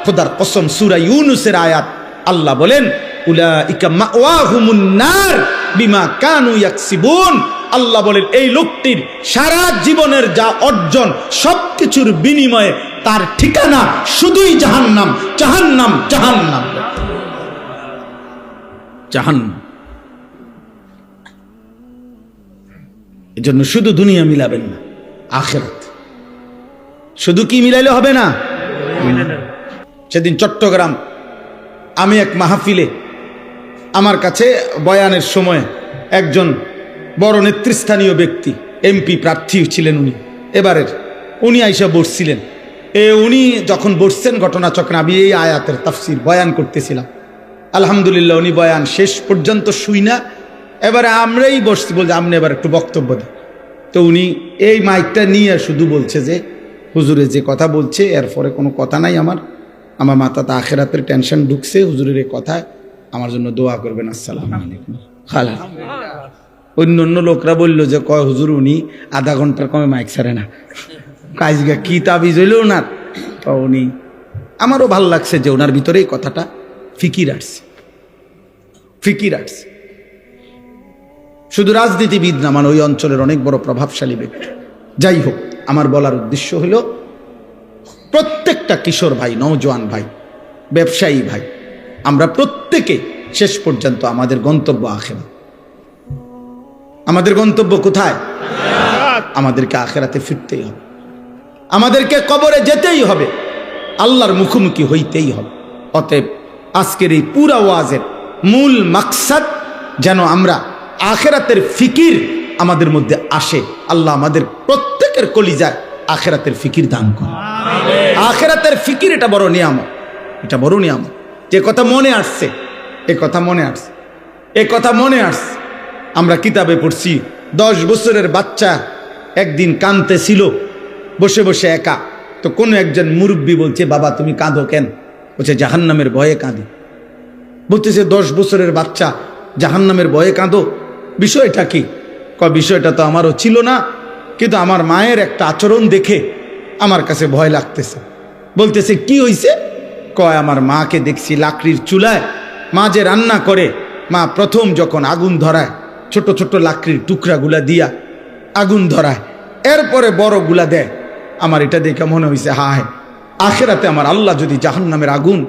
খোদার কসম, সূরা ইউনূসের আয়াত, আল্লাহ বলেন উলাইকা মাওয়াহুমুন নার বিমা কানু ইয়াকসিবুন। আল্লাহ বলেন এই লোকটির সারা জীবনের যা অর্জন সবকিছুর বিনিময়ে তার ঠিকানা শুধুই জাহান্নাম, জাহান্নাম, জাহান্নাম, জাহান্নাম। এজন্য শুধু দুনিয়া মিলাবেন না, আখিরাত। শুধু কি মিলাইলে হবে না? সেদিন চট্টগ্রাম আমি এক মাহফিলে, আমার কাছে বয়ানের সময় একজন বড় নেতৃস্থানীয় ব্যক্তি, এমপি প্রার্থী ছিলেন উনি এবারের, উনি আইসা বসছিলেন। উনি যখন বসছেন ঘটনাচক্রে আমি এই আয়াতের তাফসির বয়ান করতেছিলাম। আলহামদুলিল্লাহ উনি বয়ান শেষ পর্যন্ত শুই না, এবারে আমরাই বসছি, বলছে আপনি এবার একটু বক্তব্য দেন। তো উনি এই মাইকটা নিয়ে শুধু বলছে যে হুজুরে যে কথা বলছে এরপরে কোনো কথা নাই, আমার মাথাতে আখিরাতের টেনশন ঢুকছে, হুজুরের এই কথায় আমার জন্য দোয়া করবেন, আসসালামু আলাইকুম। খালা অন্য অন্য লোকরা বললো যে কয় হুজুর উনি আধা ঘন্টার কমে মাইক ছাড়ে না, কাজগা কি তাবিজ হইল ওনার। উনি, আমারও ভাল লাগছে যে ওনার ভিতরে এই কথাটা ফিকির আসছে। শুধু রাজনীতিবিদ না, মানে ওই অঞ্চলের অনেক বড় প্রভাবশালী ব্যক্তি। যাই হোক, আমার বলার উদ্দেশ্য হলো প্রত্যেকটা কিশোর ভাই, নওজোয়ান ভাই, ব্যবসায়ী ভাই, আমরা প্রত্যেকে শেষ পর্যন্ত আমাদের গন্তব্য আখিরাত। আমাদের গন্তব্য কোথায়? আমাদেরকে আখিরাতে ফিরতেই হবে, আমাদেরকে কবরে যেতেই হবে, আল্লাহর মুখোমুখি হইতেই হবে। অতএব আজকের এই পুরা ওয়াজের মূল মাকসাদ যেন আমরা আখিরাতের ফিকির আমাদের মধ্যে আসে। আল্লাহ আমাদের প্রত্যেকের কলিজায় আখিরাতের ফিকির দান করে। আখিরাতের ফিকির এটা বড় নিয়ামত, এটা বড় নিয়ামত। যে কথা মনে আসছে, এ কথা মনে আসছে, আমরা কিতাবে পড়ছি 10 বছরের বাচ্চা একদিন কাঁদতেছিল বসে বসে একা। তো কোনো একজন মুরব্বী বলছে, বাবা তুমি কাঁদো কেন? বলছে জাহান্নামের ভয়ে কাঁদি। বলতেছে 10 বছরের বাচ্চা, জাহান্নামের ভয়ে কাঁদো, বিষয়টা কি? বিষয়টা তো আমারও ছিল না, কিন্তু আমার মায়ের একটা আচরণ দেখে আমার কাছে ভয় লাগতেছে। বলতেছে কি হইছে? আমার মাকে দেখছি লাকড়ির চুলায়, মা যে রান্না করে, মা প্রথম যখন আগুন ধরায় ছোট ছোট লাকড়ির টুকরাগুলা দিয়া আগুন ধরায়, এরপরে বড়গুলা দেয়। আমার এটা দেখে মনে হয়েছে হায়, আখিরাতে আমার আল্লাহ যদি জাহান্নামের আগুন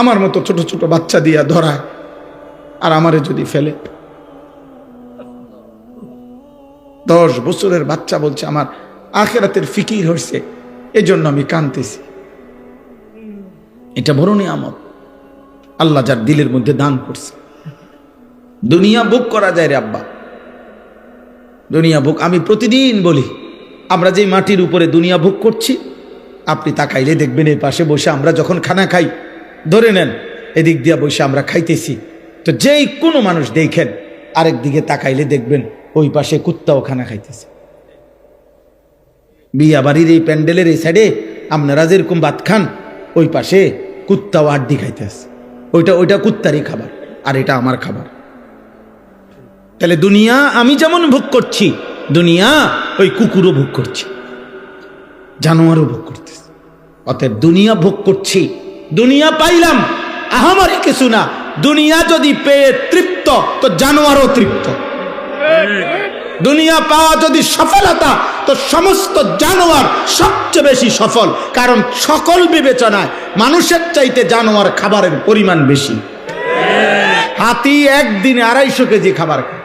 আমার মতো ছোট ছোট বাচ্চা দিয়া ধরায় আর আমারে যদি ফেলে। 10 বছরের বাচ্চা বলছে আমার আখিরাতের ফিকির হয়েছে, এজন্য আমি কাঁদতেছি। এটা বড় নিয়ামত আল্লাহ যার দিলের মধ্যে দান করছে। দুনিয়া ভোগ করা যায় রে আব্বা, দুনিয়া ভোগ। আমি প্রতিদিন বলি, আমরা যে মাটির উপরে দুনিয়া ভোগ করছি, আপনি তাকাইলে দেখবেন এই পাশে বসে আমরা যখন খানা খাই, ধরে নেন এদিক দিয়া বসে আমরা খাইতেছি, তো যেই কোনো মানুষ দেখেন আরেক দিকে তাকাইলে দেখবেন ওই পাশে কুত্তাও খানা খাইতেছে। বিয়া বাড়ির এই প্যান্ডেলের এই সাইডে আপনারা যেরকম ভাত খান, ওই পাশে কুত্তাও আড্ডি খাইতেছে। ওইটা কুত্তারই খাবার আর এটা আমার খাবার। তাহলে দুনিয়া আমি যেমন ভোগ করছি, দুনিয়া ওই কুকুরও ভোগ করছে, জানোয়ারও ভোগ করতেছে। অতএব দুনিয়া ভোগ করছি, দুনিয়া পাইলাম, আহামরি কিছু না। দুনিয়া যদি পেয়ে তৃপ্ত, তো জানোয়ারও তৃপ্ত। দুনিয়া পাওয়া যদি সফলতা, তো সমস্ত জানোয়ার সবচেয়ে বেশি সফল। কারণ সকল বিবেচনায় মানুষের চাইতে জানোয়ার খাবারের পরিমাণ বেশি। হাতি একদিনে 250 কেজি খাবার খায়,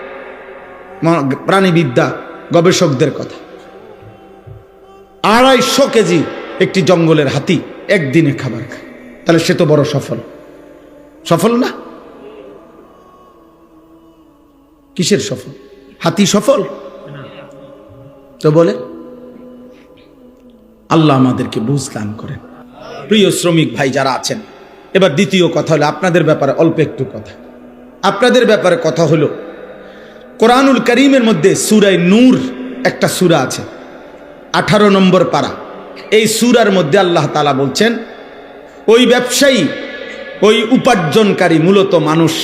প্রাণীবিদ্যা গবেষকদের কথা। 250 কেজি একটি জঙ্গলের হাতি একদিনে খাবার খায়, তাহলে সে তো বড় সফল। সফল না? কিসের সফল? হাতি সফল তো বলে? আল্লাহ আমাদেরকে বুঝ দান করেন। প্রিয় শ্রমিক ভাই যারা আছেন, এবার দ্বিতীয় কথা হলো আপনাদের ব্যাপারে অল্প একটু কথা। আপনাদের ব্যাপারে কথা হলো, কোরআনুল কারীমের মধ্যে সূরা নূর একটা সূরা আছে, 18 নম্বর পারা। এই সূরার মধ্যে আল্লাহ তাআলা বলছেন, ওই ব্যবসায়ী, ওই উপার্জনকারী মূলত মানুষ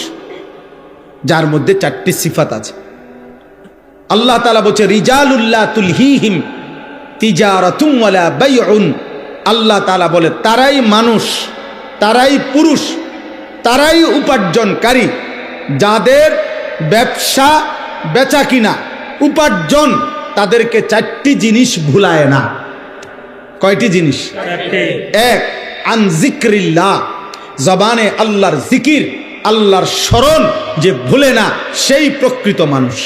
যার মধ্যে 4টি সিফাত আছে। আল্লাহ তাআলা বলছে রিজালুল্লাহ তুলহিহিম তিজারাতুম ওয়ালা বাইউন। আল্লাহ তাআলা বলে তারাই মানুষ, তারাই পুরুষ, তারাই উপার্জনকারী, যাদের ব্যবসা বেচা কিনা উপার্জন তাদেরকে 4টি জিনিস ভুলায় না। কয়টি জিনিস? 1, আন যিকরিল্লাহ, জবানে আল্লাহর জিকির, আল্লাহর স্মরণ যে ভুলে না, সেই প্রকৃত মানুষ।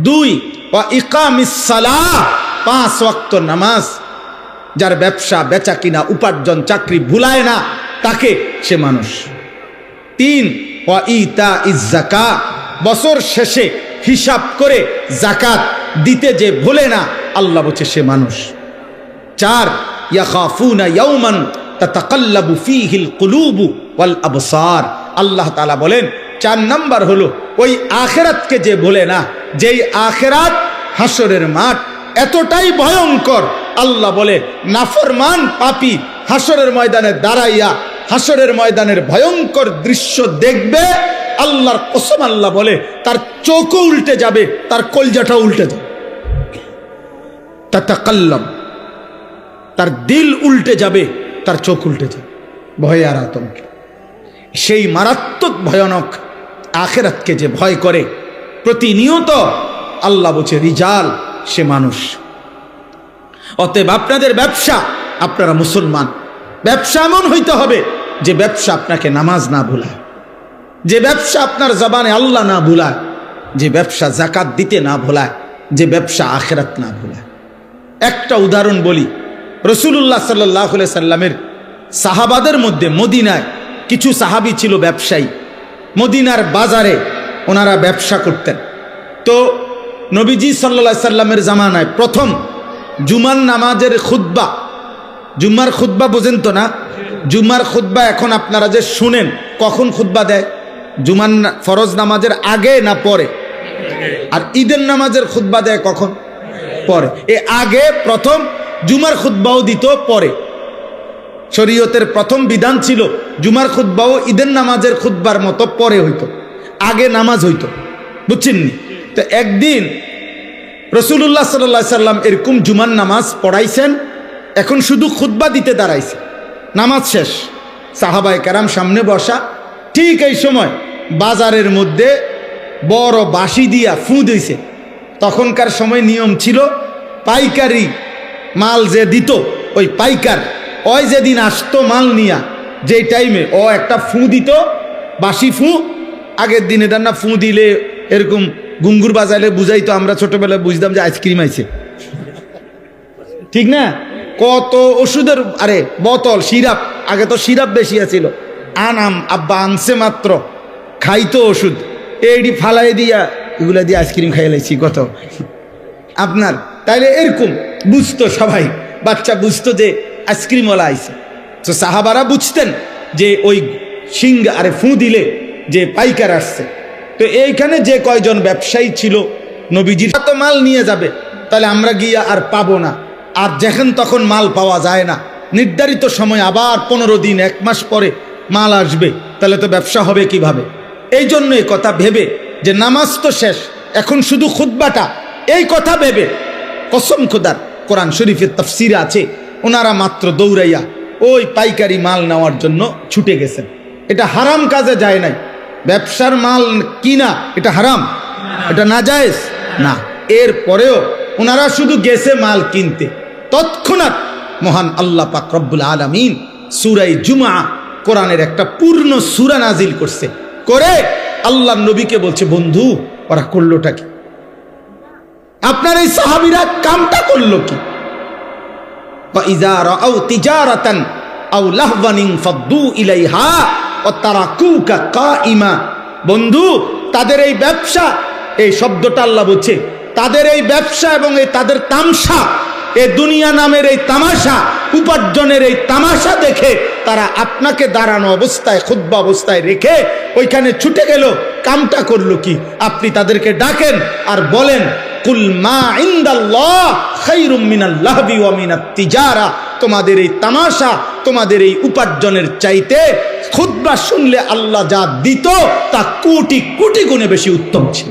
2, ওয়া ইকামিস সালাহ, 5 ওয়াক্ত নামাজ, যার ব্যবসা বেচা কিনা উপার্জন চাকরি ভুলায় না, তাকে সে মানুষ। 3 ওয়া ইতা ইজ যাকা, বছর শেষে হিসাব করে জাকাত দিতে যে ভুলে না, আল্লাহ বলছে সে মানুষ। 4 ইয়াখাফুনা ইয়াওমান তাতাকাল্লাবু ফীহিল কুলুবু ওয়াল আবসার, আল্লাহ তাআলা বলেন 4 নাম্বার হলো ওই আখিরাতকে যে ভুলে না, যেই আখিরাত হাসরের মাঠ এতটাই ভয়ঙ্কর, আল্লাহ বলে নাফরমান পাপী হাসরের ময়দানে দাঁড়াইয়া হাসরের ময়দানের ভয়ঙ্কর দৃশ্য দেখবে, আল্লাহর কসম আল্লাহ বলে তার চোখও উল্টে যাবে, তার কলজাটাও উল্টে যাবে। তাতাকাল্লাম, তার দিল উল্টে যাবে, তার চোখ উল্টে যাবে ভয়ে আর আতঙ্কে। সেই মারাত্মক ভয়ানক আখিরাতকে যে ভয় করে প্রতিনিয়ত, আল্লাহ বলছে রিজাল, সে মানুষ। অতএব আপনাদের ব্যবসা, আপনারা মুসলমান, ব্যবসা এমন হইতে হবে যে ব্যবসা আপনাকে নামাজ না ভুলায়, যে ব্যবসা আপনার জবানে আল্লাহ না ভুলায়, যে ব্যবসা যাকাত দিতে না ভুলায়, যে ব্যবসা আখিরাত না ভুলায়। একটা উদাহরণ বলি, রাসূলুল্লাহ সাল্লাল্লাহু আলাইহি সাল্লামের সাহাবাদের মধ্যে মদিনায় কিছু সাহাবী ছিল ব্যবসায়ী, মদিনার বাজারে ওনারা ব্যবসা করতেন। তো নবীজি সাল্লাল্লাহু আলাইহি সাল্লামের জামানায় প্রথম জুমার নামাজের খুতবা, জুম্মার খুতবা বোঝেন তো না? জুম্মার খুতবা এখন আপনারা যে শুনেন, কখন খুতবা দেয়? জুমার ফরজ নামাজের আগে না পরে? আর ঈদের নামাজের খুতবা দেয় কখন? পরে। এ আগে প্রথম জুমার খুতবাও দিত, পরে। শরীয়তের প্রথম বিধান ছিল জুমার খুতবাও ঈদের নামাজের খুতবার মতো পরে হইতো, আগে নামাজ হইতো, বুঝছেন নি? তো একদিন রাসূলুল্লাহ সাল্লাল্লাহু আলাইহি সাল্লাম এরকম জুমার নামাজ পড়াইছেন, এখন শুধু খুতবা দিতে দাঁড়াইছে, নামাজ শেষ, সাহাবায়ে কেরাম সামনে বসা। ঠিক এই সময় বাজারের মধ্যে বড় বাঁশি দিয়া ফুঁ দিয়েছে। তখনকার সময় নিয়ম ছিল পাইকারি মাল যে দিত, ওই পাইকার ওই যেদিন আসতো মাল নিয়া, যেই টাইমে ও একটা ফুঁ দিত, বাঁশি ফুঁ। আগের দিন এটা না ফুঁ দিলে এরকম গুঙ্গুর বাজাইলে বুঝাইতো, আমরা ছোটবেলায় বুঝতাম যে আইসক্রিম আইছে, ঠিক না? কত ওষুধের আরে বোতল, সিরাপ, আগে তো সিরাপ বেশি আছিল, আনাম আব্বা আনছে মাত্র, খাইতো ওষুধ, এইটি ফালাই দিয়া এগুলা দিয়ে আইসক্রিম খাইয়ে লাইছি কত আপনার। তাইলে এরকম বুঝতো সবাই, বাচ্চা বুঝতো যে আইসক্রিমওয়ালা আইছে। তো সাহাবারা বুঝতেন যে ওই সিংহ আরে ফুঁ দিলে যে পাইকার আসছে। তো এইখানে যে কয়জন ব্যবসায়ী ছিল, নবীজির তো মাল নিয়ে যাবে, তাহলে আমরা গিয়া আর পাবো না, আর যেখান তখন মাল পাওয়া যায় না, নির্ধারিত সময় আবার 15 দিন 1 মাস পরে মাল আসবে, তাহলে তো ব্যবসা হবে কিভাবে? এই জন্য এই কথা ভেবে যে নামাজ তো শেষ, এখন শুধু খুতবাটা, এই কথা ভেবে কসম খোদার, কোরআন শরীফের তাফসিরে আছে, ওনারা মাত্র দৌড়াইয়া ওই পাইকারি মাল নেওয়ার জন্য ছুটে গেছেন। এটা হারাম কাজে যায় নাই, ব্যবসার মাল কিনা এটা হারাম, এটা নাজায়েজ না। এরপরেও ওনারা শুধু গেছে মাল কিনতে, তৎক্ষণাৎ মহান আল্লাহ পাক রব্বুল আলামিন সূরা জুমআ, কোরআনের একটা পূর্ণ সূরা নাজিল করছে, করে আল্লাহ নবীকে বলছে, বন্ধু ওরা করলোটা কি? আপনার এই সাহাবীরা কামটা করলো কি? ফাইজা রাআউ তিজারাতান আও লাহওয়ান ফাদ্দু ইলাইহা ওয়া তারাকুকা কাইমা। বন্ধু, তাদের এই ব্যবসা, এই শব্দটা আল্লাহ বলছে, তাদের এই ব্যবসা এবং এই তাদের তামসা, এই দুনিয়া নামের এই তামাশা, উপার্জনের এই তামাশা দেখে তারা আপনাকে দাঁড়ানো অবস্থায়, খুতবা অবস্থায় রেখে ওইখানে ছুটে গেল। কামটা করলো কি? আপনি তাদেরকে ডাকেন আর বলেন, কুল মা ইনদাল্লাহ খায়রুম মিনাল লাহবি ওয়া মিনাত তিজারা। তোমাদের এই তামাশা, তোমাদের এই উপার্জনের চাইতে খুতবা শুনলে আল্লাহ যা দিত তা কোটি কোটি গুণে বেশি উত্তম ছিল,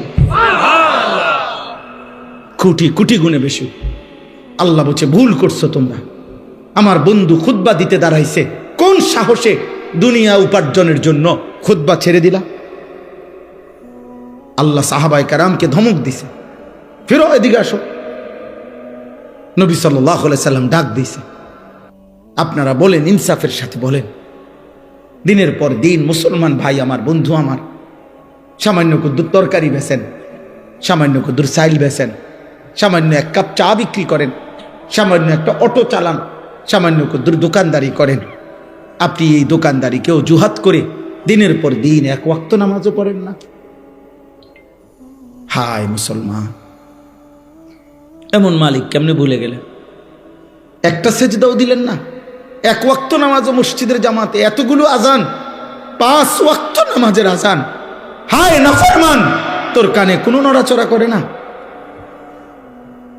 কোটি কোটি গুণে বেশি। আল্লাহ বলছে, ভুল করছো তোমরা। আমার বন্ধু খুতবা দিতে দাঁড়াইছে, কোন সাহসে দুনিয়া উপার্জনের জন্য খুতবা ছেড়ে দিলা? আল্লাহ সাহাবায়ে কেরামকে ধমক দিছে, ফিরো এদিকে আসো। নবী সাল্লাল্লাহু আলাইহি সাল্লাম ডাক দিয়েছে, আপনারা বলেন, ইনসাফের সাথে বলেন, দিনের পর দিন মুসলমান ভাই আমার, বন্ধু আমার, সামান্য কুদ্দুর তরকারি বেচেন, সামান্য কুদ্দুর চাইল বেচেন, সামান্য 1 কাপ চা বিক্রি করেন, সামান্য একটা অটো চালান, সামান্য দোকানদারি করেন, আপনি এই দোকানদারিকে অজুহাত করে দিনের পর দিন এক ওয়াক্ত নামাজও পড়েন না। হায় মুসলমান, এমন মালিক কেমনে ভুলে গেলেন? একটা সেজদাও দিলেন না, এক ওয়াক্ত নামাজও মসজিদের জামাতে, এতগুলো আজান, 5 ওয়াক্ত নামাজের আজান। হায় নাফরমান, তোর কানে কোনো নড়াচড়া করে না,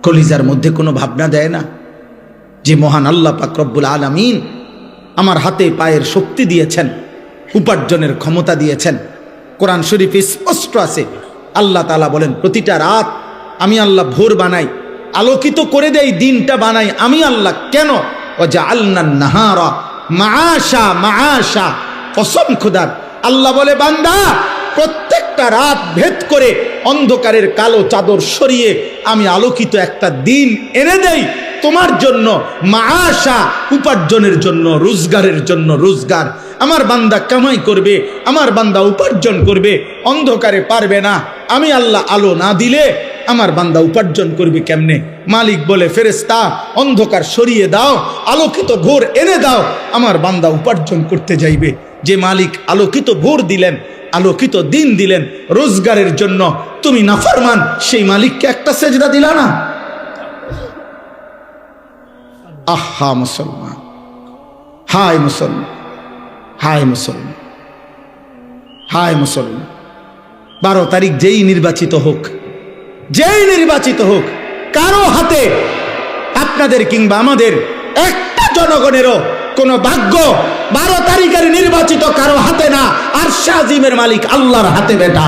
কলিজার মধ্যে কোনো ভাবনা দেয় না যে মহান আল্লাহ পাক রব্বুল আলামিন আমার হাতে পায়ের শক্তি দিয়েছেন, উপার্জনের ক্ষমতা দিয়েছেন। কোরআন শরীফে স্পষ্ট আছে, আল্লাহ তাআলা বলেন প্রতিটা রাত আমি আল্লাহ ভোর বানাই, আলোকিত করে দেই, দিনটা বানাই আমি আল্লাহ। কেন? ওয়াজআলনান নাহারা মাআশা, মাআশা, কসম খোদার। আল্লাহ বলে বান্দা, প্রত্যেকটা রাত ভেদ করে অন্ধকারের কালো চাদর সরিয়ে আমি আলোকিত একটা দিন এনে দেই তোমার জন্য, মাআশা, উপার্জনের জন্য, রোজগারের জন্য রোজগার। আমার বান্দা কামাই করবে, আমার বান্দা উপার্জন করবে, অন্ধকারে পারবে না। আমি আল্লাহ আলো না দিলে আমার বান্দা উপার্জন করবে কেমনে? মালিক বলে ফেরেশতা অন্ধকার সরিয়ে দাও, আলোকিত ভোর এনে দাও, আমার বান্দা উপার্জন করতে যাইবে। যে মালিক আলোকিত ভোর দিলেন, আলোকিত দিন দিলেন রোজগারের জন্য, তুমি নাফরমান, সেই মালিককে একটা সেজদা দিলা না। আহা মুসলমান, হায় মুসলমান, হায় মুসলমান, হায় মুসলমান। 12 তারিখ যেই নির্বাচিত হোক, যেই নির্বাচিত হোক, কারো হাতে, আপনাদের কিংবা আমাদের একটা জনগণেরও কোন ভাগ্য 12 তারিখের নির্বাচিত কারো হাতে না, আর শাজিমের মালিক আল্লাহর হাতে বেটা।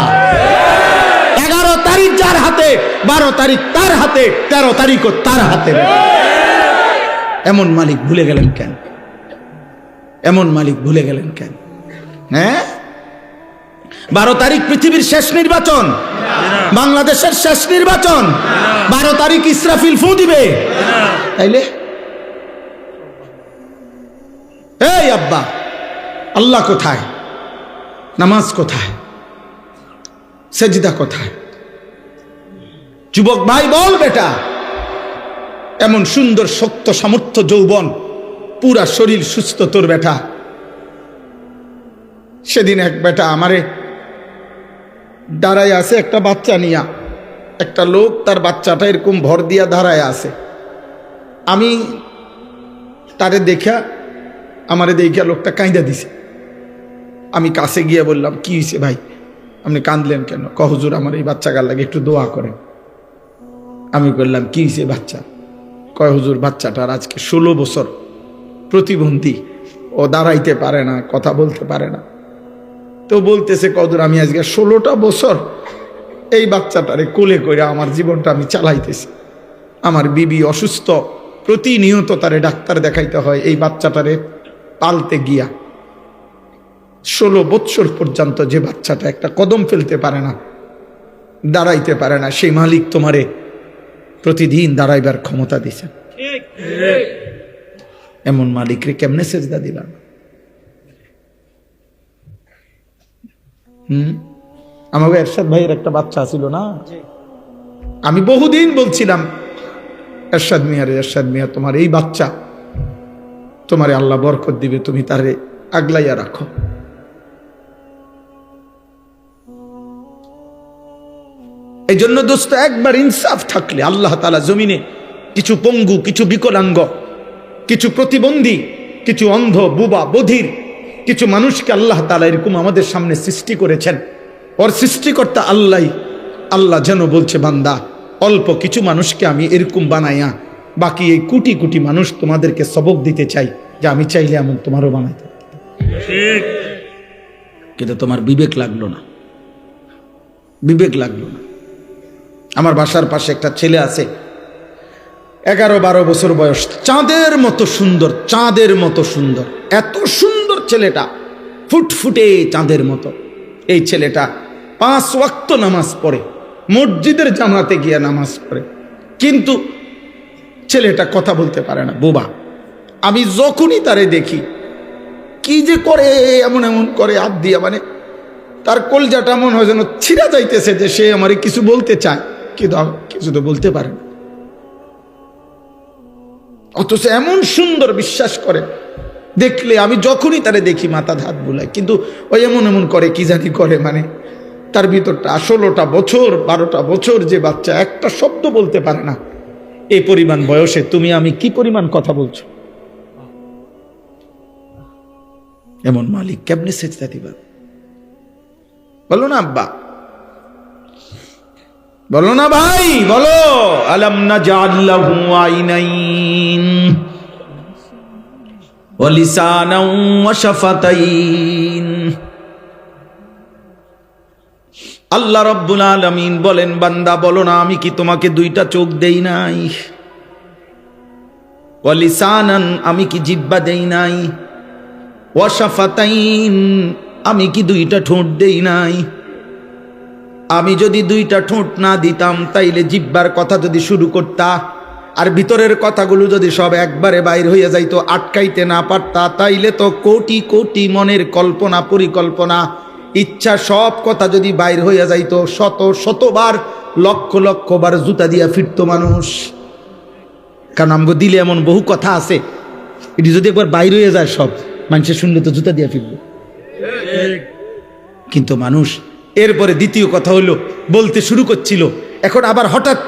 11 তারিখ যার হাতে, 12 তারিখ তার হাতে, 13 তারিখও তার হাতে। এমন মালিক ভুলে গেলেন কেন? এমন মালিক ভুলে গেলেন কেন? হ্যাঁ, 12 তারিখ পৃথিবীর শেষ নির্বাচন, বাংলাদেশের শেষ নির্বাচন। 12 তারিখ ইসরাফিল ফু দিবে, তাইলে এই আব্বা, আল্লাহ কোথায়? নামাজ কোথায়? সেজদা কোথায়? যুবক ভাই বল বেটা, এমন সুন্দর শক্ত সামর্থ্য যৌবন, পুরা শরীর সুস্থ তোর বেটা। সেদিন এক বেটা আমারে দাঁড়ায় আছে, একটা বাচ্চা নিয়া, একটা লোক তার বাচ্চাটা এরকম ভর দিয়া দাঁড়ায় আছে। আমি তারে দেখা, আমারে দেখা লোকটা কাঁদা দিছে। আমি কাছে গিয়ে বললাম, কি হয়েছে ভাই, আপনি কাঁদলেন কেন? হুজুর আমার এই বাচ্চা গাল লাগে, একটু দোয়া করেন। আমি বললাম কি হয়েছে বাচ্চা? কয় হুজুর বাচ্চাটার আজকে 16 বছর, প্রতিবন্ধী, ও দাঁড়াইতে পারে না, কথা বলতে পারে না। তো বলতেছে কদর আমি আজকে 16টা বছর এই বাচ্চাটারে কোলে করে আমার জীবনটা আমি চালাইতেছি। আমার বিবি অসুস্থ, প্রতিনিয়ত তারে ডাক্তার দেখাইতে হয় এই বাচ্চাটারে পালতে গিয়া। 16 বছর পর্যন্ত যে বাচ্চাটা একটা কদম ফেলতে পারে না, দাঁড়াইতে পারে না, সেই মালিক তোমারে প্রতিদিন দাঁড়াইবার ক্ষমতা দিছেন। এমন মালিকরে কেমনে সেজদা দিলাম? আমাকে এরশাদ ভাইয়ের একটা বাচ্চা ছিল না, আমি বহুদিন বলছিলাম এরশাদ মিয়ারে, এরশাদ মিয়া তোমার এই বাচ্চা, তোমারে আল্লাহ বরকত দিবে, তুমি তারে আগলাইয়া রাখো। এই জন্য দোস্ত, একবার ইনসাফ থাকলে আল্লাহ তাআলা জমিনে কিছু পঙ্গু, কিছু বিকলাঙ্গ, কিছু প্রতিবন্ধী, কিছু অন্ধ, বুবা, বধির কিছু মানুষকে আল্লাহ তাআলা এরকম আমাদের সামনে সৃষ্টি করেছেন। ওর সৃষ্টিকর্তা আল্লাহ যেন বলছে, বান্দা অল্প কিছু মানুষকে আমি এরকম বানাইয়া বাকি এই কোটি কোটি মানুষ তোমাদেরকে সবক দিতে চাই, যে আমি চাইলে এমন তোমারও বানাইতে। কিন্তু তোমার বিবেক লাগলো না, বিবেক লাগলো না। আমার বাসার পাশে একটা ছেলে আছে, 11-12 বছর বয়স, চাঁদের মতো সুন্দর, চাঁদের মতো সুন্দর, এত সুন্দর ছেলেটা, ফুটফুটে চাঁদের মতো। এই ছেলেটা 5 ওয়াক্ত নামাজ পড়ে, মসজিদের জামাতে গিয়ে নামাজ পড়ে, কিন্তু ছেলেটা কথা বলতে পারে না, বোবা। আমি যখনই তারে দেখি, কি যে করে, এমন এমন করে হাত দিয়া, মানে তার কলজাটা এমন হয় যেন ছিঁড়া যাইতেছে, যে সে আমারে কিছু বলতে চায়, কিন্তু কিছু তো বলতে পারে না। অথচ এমন সুন্দর বিশ্বাস করে, দেখলে আমি যখনই তারে দেখি মাথা হাত বুলায়, কিন্তু ওই এমন এমন করে, কি জানি করে, মানে তার ভিতরটা 16টা বছর 12টা বছর যে বাচ্চা একটা শব্দ বলতে পারে না, এই পরিমাণ বয়সে তুমি আমি কি পরিমাণ কথা বলছো? এমন মালিক কেমনে সেজদা দিবা? বলো না আব্বা, বলো না ভাই, বলো। আলাম নাজআল লাহু আইনাইন ওয়া লিসানান ওয়া শাফাতাইন। আল্লাহ রাব্বুল আলামিন বলেন, বান্দা বলো না, আমি কি তোমাকে দুইটা চোখ দেই নাই? ওয়া লিসানান, আমি কি জিহ্বা দেই নাই? ওয়া শাফাতাইন, আমি কি দুইটা ঠোঁট দেই নাই? আমি যদি দুইটা ঠোঁট না দিতাম, তাইলে জিহ্বার কথা যদি শুরু করতা, আর ভিতরের কথাগুলো যদি সব একবারে বাইর হইয়া যাইতো, আটকাইতে না পারতা, তাইলে তো কোটি কোটি মনের কল্পনা পরিকল্পনা ইচ্ছা সব কথা যদি বাইর হইয়া যাইতো, শত শতবার লক্ষ লক্ষ বার জুতা দিয়া ফিরতো মানুষ। কারণ আমগো দিলে এমন বহু কথা আছে, এটি যদি একবার বাইর হয়ে যায় সব, মানুষের শুনলে তো জুতা দিয়া ফিরবে। কিন্তু মানুষ এরপরে দ্বিতীয় কথা হলো, বলতে শুরু করছিল, এখন আবার হঠাৎ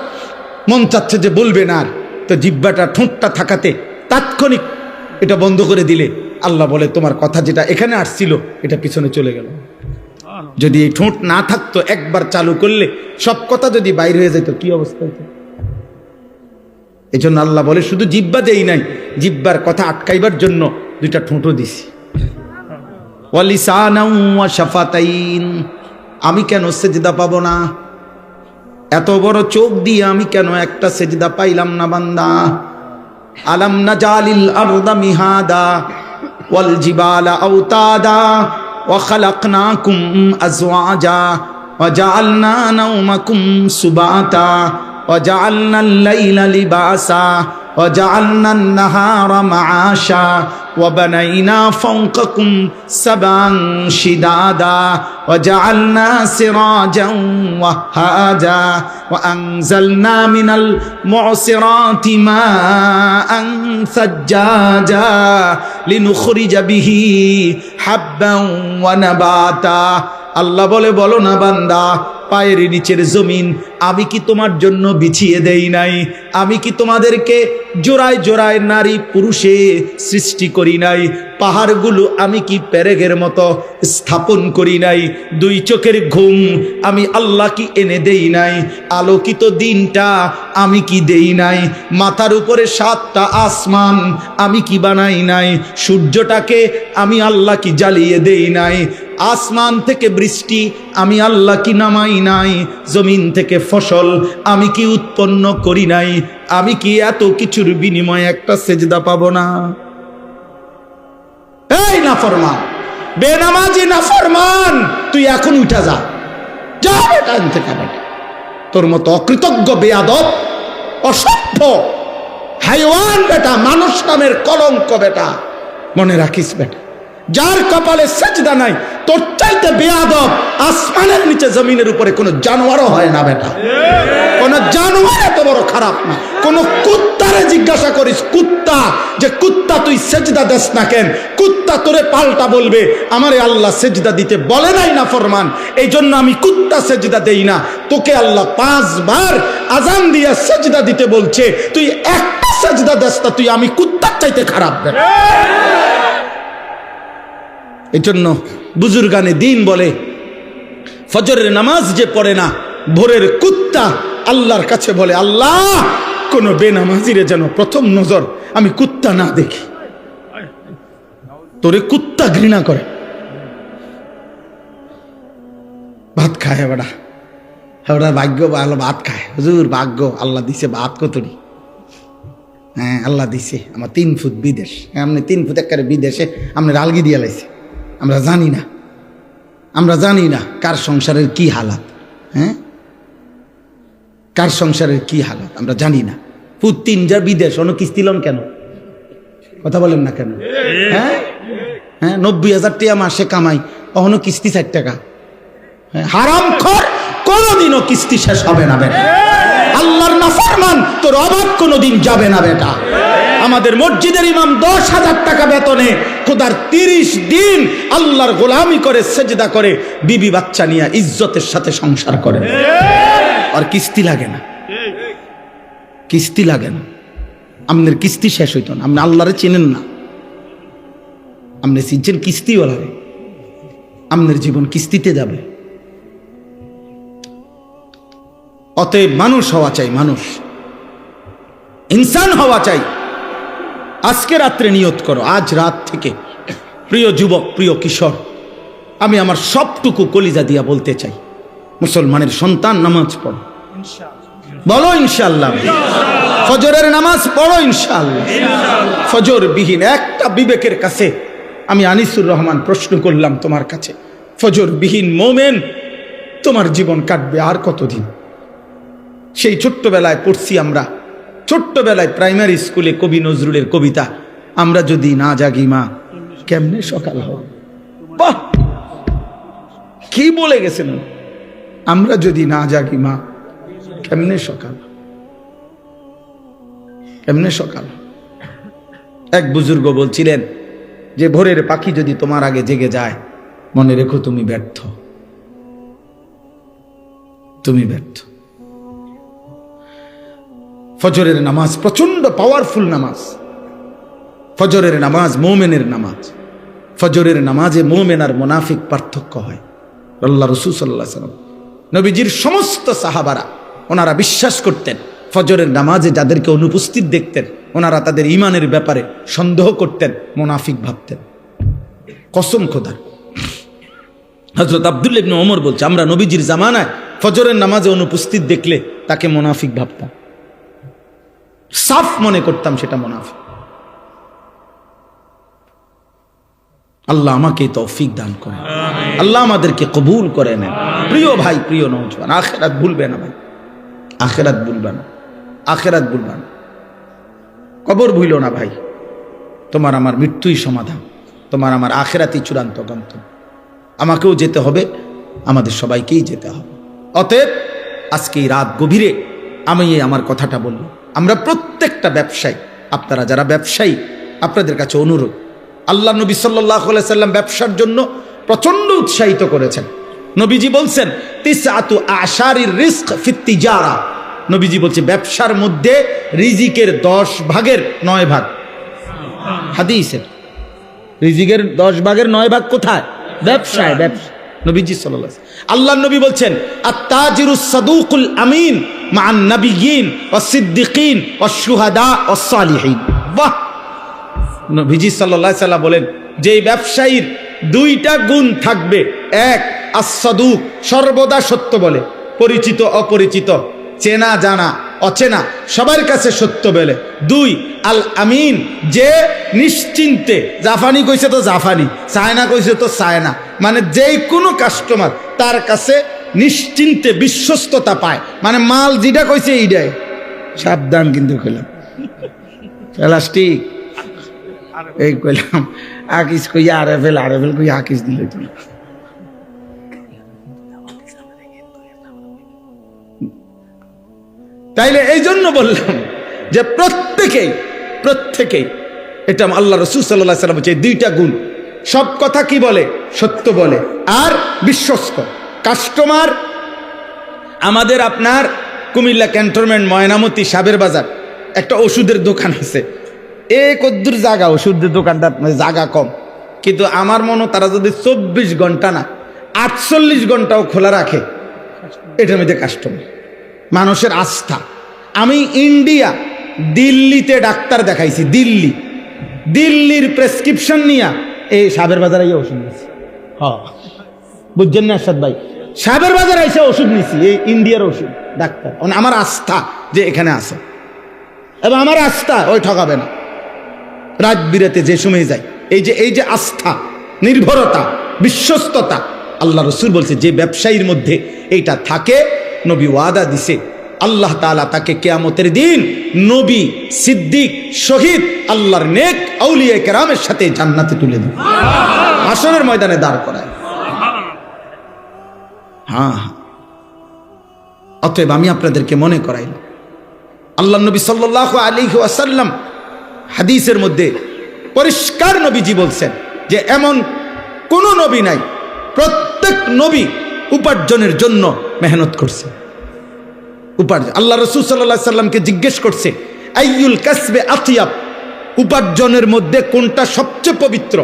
মন চাচ্ছে যে বলবে না, আর তো জিহ্বাটা ঠোঁটটা থাকাতে তাৎক্ষণিক এটা বন্ধ করে দিলে আল্লাহ বলে, তোমার কথা যেটা এখানে আসছিল এটা পিছনে চলে গেল। যদি এই ঠোঁট না থাকতো, একবার চালু করলে সব কথা যদি বাইর হয়ে যেত, কি অবস্থা হতো? এই জন্য আল্লাহ বলে, শুধু জিহ্বা দেই নাই, জিহ্বার কথা আটকাইবার জন্য দুইটা ঠোঁটও দিছি। ওয়া লিসানান ওয়া শাফাতাইন, আমি কেন সেজদা পাবো না? এত বড় চোখ দিয়ে আমি কেন একটা সেজদা পাইলাম না বান্দা? আলাম নাজালিল আরদা মিহাদা ওয়াল জিবালা আওতাদা ওয়া খালাকনাকুম আজওয়াজা ওয়া জাআলনা নাওমাকুম সুবাতা ওয়া জাআলনাল লাইলা লিবাসা ওয়া জাআলনান নাহারা মাআশা ওয়া বানাইনা ফাওকাকুম সাবান শিদাদা ওয়া জাআলনা সিরাজান ওয়াহাজা ওয়া আনজালনা মিনাল মু'সিরাতি মাআন সাজ্জাজা লিনুখরিজা বিহি হাব্বান ওয়া নাবাতা। আল্লাহ বলে, বলো না বান্দা, পায়ের নিচের জমিন আমি কি তোমার জন্য বিছিয়ে দেই নাই? আমি কি তোমাদেরকে জোড়ায় জোড়ায় নারী পুরুষে সৃষ্টি করি নাই? পাহাড়গুলো আমি কি পেরেকের মতো স্থাপন করি নাই? দুই চোখের ঘুম আমি আল্লাহ কি এনে দেই নাই? আলোকিত দিনটা আমি কি দেই নাই? মাথার উপরে 7টা আসমান আমি কি বানাই নাই? সূর্যটাকে আমি আল্লাহ কি জ্বালিয়ে দেই নাই? আসমান থেকে বৃষ্টি আমি আল্লাহ কি নামাই নাই? জমিন থেকে ফসল আমি কি উৎপন্ন করি নাই? আমি কি এত কিছুর বিনিময়ে একটা সেজদা পাবো না? এই নাফরমান, বেনামাজি নাফরমান, তুই এখন উঠা যা, যা বেটা এখান থেকে বেটা। তোর মতো অকৃতজ্ঞ, বেয়াদব, অসভ্য, হাইওয়ান বেটা, মানুষ নামের কলঙ্ক বেটা, মনে রাখিস বেটা, যার কপালে সেজদা নাই, তোর চাইতে বেয়াদব আসমানের নিচে জমিনের উপরে কোনো জানোয়ারও হয় না বেটা। কোন জানোয়ার এত বড় খারাপ না। কোন কুত্তারে জিজ্ঞাসা করিস, কুত্তা, যে কুত্তা তুই সেজদা দেস না কেন? কুত্তা তোরে পাল্টা বলবে, আমারে আল্লাহ সেজদা দিতে বলে নাই না ফরমান, এই জন্য আমি কুত্তা সেজদা দেই না। তোকে আল্লাহ 5 বার আজান দিয়ে সেজদা দিতে বলছে, তুই একটা সেজদা দেস না, তুই আমি কুত্তার চাইতে খারাপ বেটা। এই জন্য বুজুর্গানে দিন বলে, ফজরের নামাজ যে পড়ে না, ভোরের কুত্তা আল্লাহর কাছে বলে, আল্লাহ কোন বেনামাজিরে যেন প্রথম নজর আমি কুত্তা না দেখি। তোরে কুত্তা ঘৃণা করে। ভাত খায় বেড়া, ওরা ভাগ্য ভালো ভাত খায়। হুজুর ভাগ্য, আল্লাহ দিছে ভাত কতরি। হ্যাঁ আল্লাহ দিছে, আমার 3 ফুট বিদেশ, আপনি 3 ফুট একেবারে বিদেশে আপনি রালগি দিয়ে লাইছে। আমরা জানি না, আমরা জানি না কার সংসারের কি হালাত। হ্যাঁ, কার সংসারের কি হালাত আমরা জানি না। ফুট 3 যা বিদেশ, অন্য কিস্তি লন কেন? কথা বলেন না কেন? হ্যাঁ হ্যাঁ, 90,000 টাকা মাসে কামাই, অহনো কিস্তি 4 টাকা। হারামখোর, কোনোদিনও কিস্তি শেষ হবে না বেটা। আল্লাহর নাফরমান, তোর অভাব কোনোদিন যাবে না বেটা। আমাদের মসজিদের ইমাম 10,000 টাকা বেতনে খোদার 30 দিন আল্লাহর গোলামি করে সেজদা করে বিবি বাচ্চা নিয়ে ইজ্জতের সাথে সংসার করে, আর কিস্তি লাগে না, কিস্তি লাগে না। আপনার কিস্তি শেষ হইতো না, আপনি আল্লাহরে চেনেন না, আপনি চিনছেন কিস্তিওয়ালারে, আপনার জীবন কিস্তিতে যাবে। অতএব মানুষ হওয়া চাই, মানুষ ইনসান হওয়া চাই। আজকে রাত্রে নিয়ত করো, আজ রাত থেকে প্রিয় যুবক, প্রিয় কিশোর, আমি আমার সবটুকু কলিজা দিয়া বলতে চাই, মুসলমানের সন্তান নামাজ পড়ো, বলো ইনশাআল্লাহ। ফজরের নামাজ পড়ো ইনশাআল্লাহ। ফজর বিহীন একটা বিবেকের কাছে আমি আনিসুর রহমান প্রশ্ন করলাম তোমার কাছে, ফজর বিহীন মোমেন তোমার জীবন কাটবে আর কতদিন? সেই ছোট্টবেলায় পড়ছি আমরা, ছোট্টবেলায় প্রাইমারি স্কুলে কবি নজরুলের কবিতা, আমরা যদি না জাগি মা কেমনে সকাল হবে। বাহ, কি বলে গেছেন, আমরা যদি না জাগি মা কেমনে সকাল, কেমনে সকাল। এক বুজুর্গ বলছিলেন যে ভোরের পাখি যদি তোমার আগে জেগে যায়, মনে রেখো তুমি ব্যর্থ, তুমি ব্যর্থ। ফজরের নামাজ প্রচন্ড পাওয়ারফুল নামাজ, ফজরের নামাজ মোমেনের নামাজ। ফজরের নামাজে মোমেন আর মুনাফিক পার্থক্য হয়। আল্লাহ রাসূল সাল্লাল্লাহু আলাইহি ওয়াসাল্লাম, নবীজির সমস্ত সাহাবারা ওনারা বিশ্বাস করতেন, ফজরের নামাজে যাদেরকে অনুপস্থিত দেখতেন ওনারা তাদের ঈমানের ব্যাপারে সন্দেহ করতেন, মুনাফিক ভাবতেন। কসম খোদার, হযরত আব্দুল্লাহ ইবনে ওমর বলছে, আমরা নবীজির জামানায় ফজরের নামাজে অনুপস্থিত দেখলে তাকে মুনাফিক ভাবতাম, সাফ মনে করতাম সেটা মুনাফিক। আল্লাহ আমাকে তৌফিক দান করে, আল্লাহ আমাদেরকে কবুল করে নেন। প্রিয় ভাই, প্রিয় নওজওয়ান, আখিরাত ভুলবে না ভাই, আখিরাত ভুলবে না, আখিরাত ভুলবে না, কবর ভুলো না ভাই। তোমার আমার মৃত্যুই সমাধান, তোমার আমার আখিরাতই চূড়ান্ত গন্তব্য। আমাকেও যেতে হবে, আমাদের সবাইকেই যেতে হবে। অতএব আজকে এই রাত গভীরে আমি আমার কথাটা বললাম। আমরা প্রত্যেকটা ব্যবসায়ী, আপনারা যারা ব্যবসায়ী, আপনাদের কাছে অনুরোধ, আল্লাহ নবী সাল্লাল্লাহু আলাইহি সাল্লাম ব্যবসার জন্য প্রচন্ড উৎসাহিত করেছেন। নবীজি বলছেন তিসআতু আশারির রিজক ফিত তিজারা, নবীজি বলছে ব্যবসার মধ্যে রিজিকের 10 ভাগের 9 ভাগ, হাদিসের রিজিকের 10 ভাগের 9 ভাগ কোথায়? ব্যবসায়। ব্যবসা নবীজি সাল্লাল্লাহু আলাইহি ওয়াসাল্লাম, আল্লাহর নবী বলছেন আত-তাজিরুস সাদুকুল আমিন মা'আন নাবিয়্যিন ওয়াস সিদ্দিকিন ওয়াস শুহাদা ওয়াস সালিহিন। বাহ, নবীজি সাল্লাল্লাহু আলাইহি ওয়াসাল্লাম বলেন যে ব্যবসায়ীর 2টা গুণ থাকবে, এক আস-সাদুক, সর্বদা সত্য বলে, পরিচিত অপরিচিত, চেনা জানা অচেনা সবার কাছে সত্য বলে। 2 আল আমিন, যে নিশ্চিন্তে, জাফানি কইছে তো জাফানি, চায়না কইছে তো চায়না, মানে যেই কোনো কাস্টমার তার কাছে নিশ্চিন্তে বিশ্বস্ততা পায়, মানে মাল যেটা কইছে এইটাই। সাবধান কিন্তু কইলাম, প্লাস্টিক এই কইলাম, আকিস কইয়া আরেফেল, আরেফেল কইয়া আকিস দিল তো। তাইলে এই জন্য বললাম যে প্রত্যেকেই এটা আল্লাহ রাসূল সাল্লাল্লাহু আলাইহি ওয়াসাল্লাম, যে 2টা গুণ, সব কথা কি বলে? সত্য বলে আর বিশ্বস্ত। কাস্টমার আমাদের আপনার কুমিল্লা ক্যান্টনমেন্ট ময়নামতি সাবের বাজার একটা ওষুধের দোকান আছে, কদ্দুর জায়গা, ওষুধের দোকানটা জায়গা কম, কিন্তু আমার মনে তারা যদি 24 ঘন্টা না 48 ঘন্টাও খোলা রাখে, এটার মধ্যে কাস্টমার, মানুষের আস্থা। আমি ইন্ডিয়া দিল্লিতে ডাক্তার দেখাইছি, দিল্লির প্রেসক্রিপশন নিয়ে এই সাবের বাজারে ওষুধ নিয়েছি। হ্যাঁ, বুঝছেন না আরশাদ ভাই, সাবের বাজারে এসে ওষুধ নিয়েছি, এই ইন্ডিয়ার ওষুধ ডাক্তার। আমার আস্থা যে এখানে আছে, এবং আমার আস্থা ওই ঠকাবে না। রাত বিরাতে যে সময় যায়, এই যে আস্থা, নির্ভরতা, বিশ্বস্ততা, আল্লাহ রাসূল বলছে যে ব্যবসায়ীর মধ্যে এইটা থাকে, নবী ওয়াদা দিছে আল্লাহ তাআলা তাকে কিয়ামতের দিন নবী, সিদ্দিক, শহীদ, আল্লাহর নেক আউলিয়া কেরামের সাথে জান্নাতে তুলে দেবে, হাশরের ময়দানে দাঁড় করায়। হ্যাঁ, অতএব আমি আপনাদেরকে মনে করাইলাম, আল্লাহ নবী সাল্লাল্লাহু আলাইহি ওয়াসাল্লাম হাদিসের মধ্যে পরিষ্কার নবীজি বলছেন যে এমন কোন নবী নাই, প্রত্যেক নবী উপার্জনের জন্য মেহনত করছে। উপার্জন, আল্লাহ রাসূল সাল্লাল্লাহু আলাইহি সাল্লামকে জিজ্ঞেস করছে আইয়ুল কাসবে আতিয়াব, উপার্জনের মধ্যে কোনটা সবচেয়ে পবিত্র?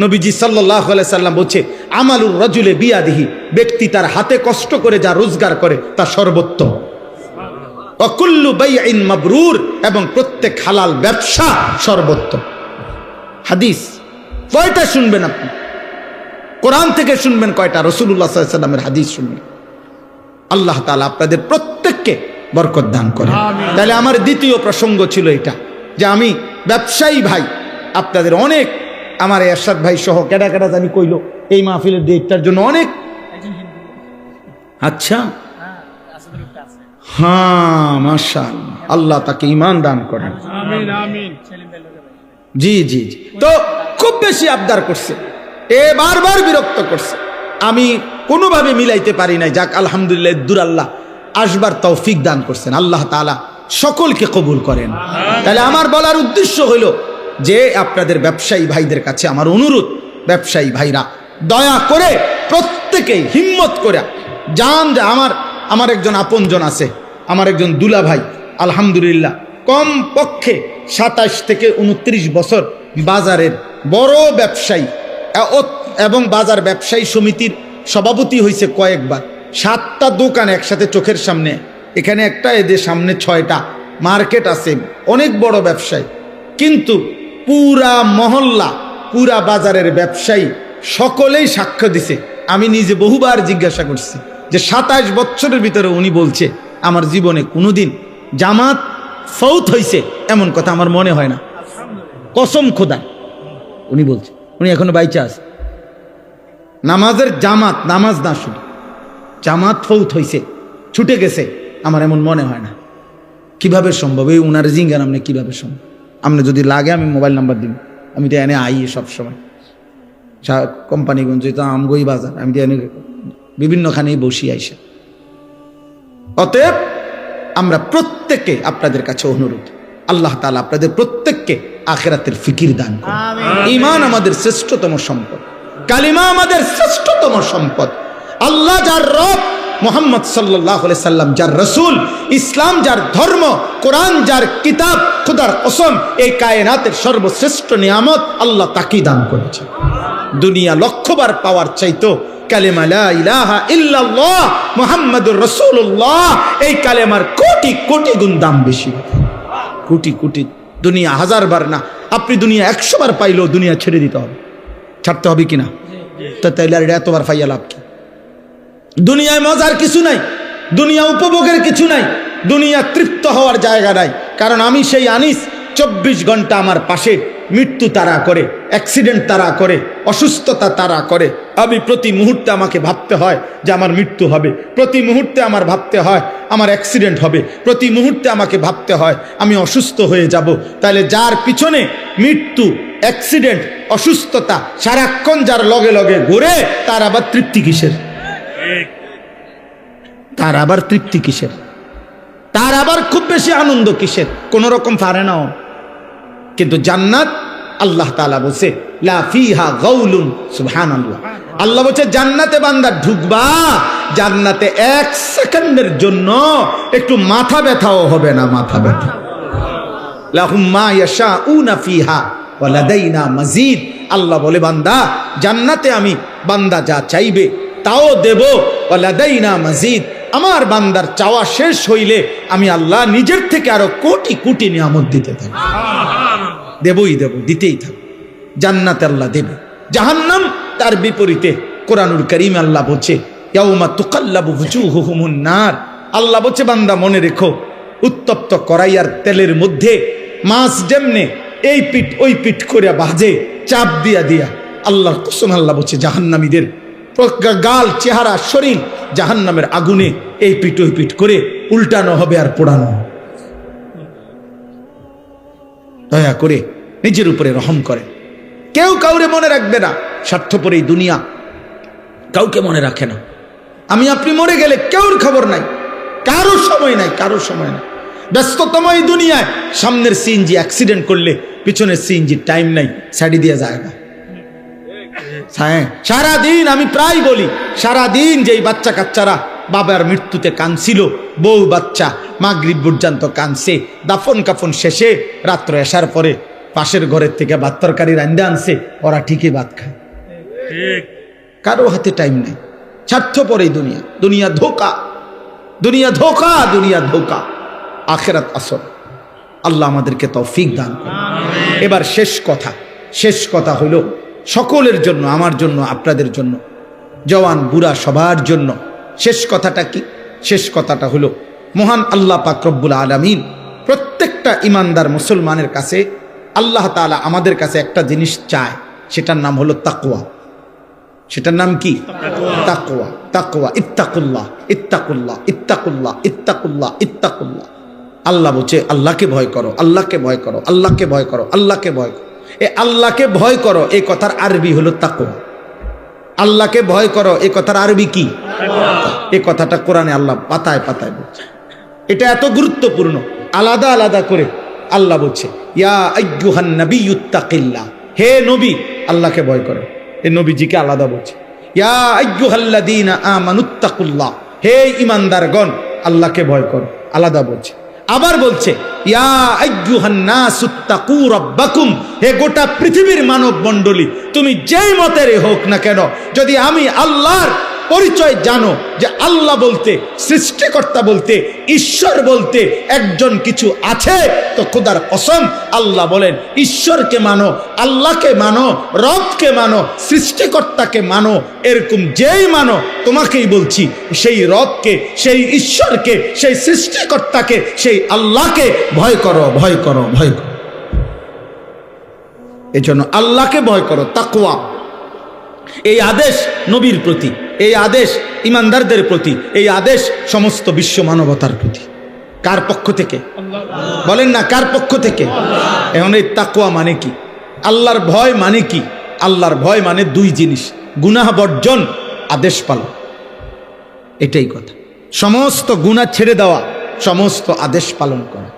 নবীজি সাল্লাল্লাহু আলাইহি সাল্লাম বলছে আমালুর রাজুলে বিয়াদিহি, ব্যক্তি তার হাতে কষ্ট করে যা রোজগার করে তা সর্বোত্তম। ওয়া কুল্লু বাইইন মাবরুর, এবং প্রত্যেক হালাল ব্যবসা সর্বোত্তম। হাদিস কয়টা শুনবেন আপনি? কোরআন থেকে শুনবেন কয়টা? রাসূলুল্লাহ সাল্লাল্লাহু আলাইহি সাল্লামের হাদিস শুনবেন। আল্লাহ তাআলা আপনাদের প্রত্যেককে বরকত দান করেন। তাহলে আমার দ্বিতীয় প্রসঙ্গ ছিল এটা, যে আমি ব্যবসায়ী ভাই আপনাদের অনেক, আমার এরশাদ ভাই সহ কেডা কেডা জানি কইল এই মাহফিলের ডেটটার জন্য অনেক। আচ্ছা, হ্যাঁ, মাশাআল্লাহ, আল্লাহ তাকে ঈমান দান করেন। আমিন আমিন। জি জি জি। তো খুব বেশি আবদার করছে, বারবার বিরক্ত করছে, আমি কোনোভাবে মিলাইতে পারি নাই। যাক আলহামদুলিল্লাহ, দূর আল্লাহ আসবার তৌফিক দান করছেন। আল্লাহ তাআলা সকলকে কবুল করেন। তাহলে আমার বলার উদ্দেশ্য হইল যে আপনাদের ব্যবসায়ী ভাইদের কাছে আমার অনুরোধ, ব্যবসায়ী ভাইরা দয়া করে প্রত্যেকেই হিম্মত করে যান। যে আমার একজন আপনজন আছে, আমার একজন দুলা ভাই, আলহামদুলিল্লাহ কম পক্ষে 27 থেকে 29 বছর বাজারের বড় ব্যবসায়ী, এবং বাজার ব্যবসায়ী সমিতির সভাপতি হয়েছে কয়েকবার। 7টা দোকান একসাথে চোখের সামনে, এখানে একটা, এদের সামনে 6টা মার্কেট আছে, অনেক বড় ব্যবসায়ী। কিন্তু পুরা মহল্লা, পুরা বাজারের ব্যবসায়ী সকলেই সাক্ষ্য দিছে। আমি নিজে বহুবার জিজ্ঞাসা করছি যে 27 বছরের ভিতরে উনি বলছে আমার জীবনে কোনোদিন জামাত ফৌত হয়েছে এমন কথা আমার মনে হয় না, কসম খোদা। উনি বলছে, উনি এখনো বাইচা আছে। নামাজের জামাত, নামাজ না শুধু জামাত ফৌত হয়েছে, ছুটে গেছে, আমার এমন মনে হয় না। কিভাবে সম্ভব? এই উনার জিঙ্গান আপনি কিভাবে সম্ভব? আপনি যদি লাগে আমি মোবাইল নাম্বার দিব, আমি তো এনে আই সবসময় কোম্পানিগঞ্জ তো আমগই বাজার, আমি তো এনে বিভিন্নখানেই বসি আইসা। অতএব আমরা প্রত্যেকে আপনাদের কাছে অনুরোধ, আল্লাহ তাআলা আপনাদের প্রত্যেককে আখিরাতের ফিকির দান করুন। ঈমান আমাদের শ্রেষ্ঠতম সম্পদ, কালিমা আমাদের শ্রেষ্ঠতম সম্পদ। আল্লাহ যার রব, মুহাম্মদ সাল্লাল্লাহু আলাইহি সাল্লাম যার রাসূল, ইসলাম যার ধর্ম, কোরআন যার কিতাব, খোদার কসম এই কায়নাতের সর্বশ্রেষ্ঠ নিয়ামত আল্লাহ তাকেই দান করেছে। দুনিয়া লক্ষবার পাওয়ার চাইতো কালেমা লা ইলাহা ইল্লাল্লাহ মুহাম্মাদুর রাসূলুল্লাহ, এই কালেমার কোটি কোটি গুণ দাম বেশি। কোটি কোটি, দুনিয়া 1000 বার না, আপনি দুনিয়া 100 বার পাইলেও দুনিয়া ছেড়ে দিতে হবে, ছাড়তে হবে কিনা? তো তাইলে আর এতবার পাইয়া লাভ কি? দুনিয়ায় মজার কিছু নাই, দুনিয়া উপভোগের কিছু নাই, দুনিয়া তৃপ্ত হওয়ার জায়গা নাই। কারণ আমি সেই আনিস 24 ঘন্টা আমার পাশে মৃত্যু তাড়া করে, অ্যাক্সিডেন্ট তাড়া করে, অসুস্থতা তাড়া করে। আমি প্রতি মুহূর্তে আমাকে ভাবতে হয় যে আমার মৃত্যু হবে, প্রতি মুহূর্তে আমার ভাবতে হয় আমার অ্যাক্সিডেন্ট হবে, প্রতি মুহূর্তে আমাকে ভাবতে হয় আমি অসুস্থ হয়ে যাব। তাহলে যার পিছনে মৃত্যু, অ্যাক্সিডেন্ট, অসুস্থতা সারাক্ষণ যার লগে লগে ঘুরে, তার আবার তৃপ্তি কিসের? তার আবার তৃপ্তি কিসের? তার আবার খুব বেশি আনন্দ কিসের? কোন রকম পারে না। কিন্তু জান্নাত, আল্লাহ তাআলা বলছে লা ফিহা গাউলুন, সুবহানাল্লাহ। আল্লাহ বলছে জান্নাতে বান্দা ঢুকবা, জান্নাতে 1 সেকেন্ডের জন্য একটু মাথা ব্যথাও হবে না, মাথা ব্যথা। লাহুম মা ইয়াশাউনা ফিহা ওয়া লাদাইনা মাজিদ। আল্লাহ বলে বান্দা জান্নাতে আমি বান্দা যা চাইবে তাও দেব, ওয়া লাদাইনা মাজিদ। আমার বান্দার চাওয়া শেষ হইলে আমি আল্লাহ নিজের থেকে আরো কোটি কোটি নিয়ামত দিতে থাকি, দেবই দেব, দিতেই থাক। জান্নাতে আল্লাহ দেবে। জাহান্নাম তার বিপরীতে। কোরআনুল কারীম আল্লাহ বলছে ইয়াউমা তুকাল্লাবু ওয়ুজুহুহুমুন নার। আল্লাহ বলছে বান্দা মনে রেখো, উত্তপ্ত কড়াইয়ার তেলের মধ্যে মাছ যেমনে এই পিঠ ওই পিঠ করে ভাজে, চাপ দিয়া দিয়া, আল্লাহর কসম আল্লাহ বলছে জাহান্নামীদের গাল, চেহারা, শরীর জাহান্নামের আগুনে এই পিঠ ওই পিঠ করে উল্টানো হবে আর পোড়ানো। দয়া করে নিজের উপরে রহম করে। কেউ কাউরে মনে রাখবে না, স্বার্থপর এই দুনিয়া কাউকে মনে রাখে না। আমি আপনি মরে গেলে কেউর খবর নাই, কারো সময় নাই, কারো সময় নাই। ব্যস্ততম এই দুনিয়ায় সামনের সিএনজি অ্যাক্সিডেন্ট করলে পিছনে সিএনজি টাইম নাই, সাইডে দিয়ে যায় না। হ্যাঁ, সারাদিন আমি প্রায় বলি, সারাদিন যেই বাচ্চা কাচ্চারা বাবার মৃত্যুতে কাঁদছিল, বউ বাচ্চা মাগরিব পর্যন্ত কাঁদছে, দাফন কাফন শেষে রাত্র আসার পরে পাশের ঘরের থেকে ভাত তরকারি রান্দা আনছে, ওরা ঠিকই ভাত খায়। কারো হাতে টাইম নেই। স্বার্থপর এই দুনিয়া, দুনিয়া ধোকা, দুনিয়া ধোকা, দুনিয়া ধোকা, আখিরাত আসল। আল্লাহ আমাদেরকে তৌফিক দান করুন। এবার শেষ কথা হলো সকলের জন্য, আমার জন্য, আপনাদের জন্য, জওয়ান বুড়া সবার জন্য শেষ কথাটা কি? শেষ কথাটা হলো মহান আল্লাহ পাক রব্বুল আলামিন প্রত্যেকটা ইমানদার মুসলমানের কাছে, আল্লাহ তাআলা আমাদের কাছে একটা জিনিস চায়, সেটার নাম হলো তাকওয়া। সেটার নাম কি? তাকওয়া। তাকওয়া, ইত্তাকুল্লাহ, ইত্তাকুল্লাহ, ইত্তাকুল্লাহ, ইত্তাকুল্লাহ, ইত্তাকুল্লাহ। আল্লাহ বলছে আল্লাহকে ভয় করো, আল্লাহকে ভয় করো, আল্লাহকে ভয় করো, আল্লাহকে ভয় করো। এই আল্লাহকে ভয় করো এই কথার আরবি হলো তাকওয়া। আল্লাহকে ভয় করো এই কথার আরবি কি? এই কথাটা কোরআনে আল্লাহ পাতায় পাতায় বলছে। এটা এত গুরুত্বপূর্ণ, আলাদা আলাদা করে আল্লাহ বলছে ইয়া আইয়ুহান নাবিয়্যুত্তাকিল্লাহ, হে নবী আল্লাহকে ভয় করো। এই নবীজিকে আলাদা বলছে ইয়া আইয়ুহাল্লাযীনা আমানুত্তাকুল্লাহ, হে ঈমানদারগণ আল্লাহকে ভয় করো, আলাদা বলছে। আবার বলছে ইয়া আইয়ুহান নাসুত্তাকু রাব্বাকুম, হে গোটা পৃথিবীর মানব মণ্ডলী তুমি যেই মতের হোক না কেন, যদি আমি আল্লাহর পরিচয় জানো যে আল্লাহ বলতে, সৃষ্টিকর্তা বলতে, ঈশ্বর বলতে একজন কিছু আছে, তো খোদার কসম আল্লাহ বলেন ঈশ্বরকে মানো, আল্লাহকে মানো, রবকে মানো, সৃষ্টিকর্তাকে মানো। এরকম যেই মানো, তোমাকেই বলছি সেই রবকে, সেই ঈশ্বরকে, সেই সৃষ্টিকর্তাকে, সেই আল্লাহকে ভয় করো, ভয় করো, ভয় করো। এই জন্য আল্লাহকে ভয় করো, তাকওয়া। এই আদেশ নবীর প্রতি, এই আদেশ ইমানদারদের প্রতি, এই আদেশ সমস্ত বিশ্ব মানবতার প্রতি। কার পক্ষ থেকে? বলেন না, কার পক্ষ থেকে? এখন এই তাকওয়া মানে কি? আল্লাহর ভয় মানে কি? আল্লাহর ভয় মানে দুই জিনিস, গুনাহ বর্জন, আদেশ পালন। এটাই কথা। সমস্ত গুনাহ ছেড়ে দেওয়া, সমস্ত আদেশ পালন করা,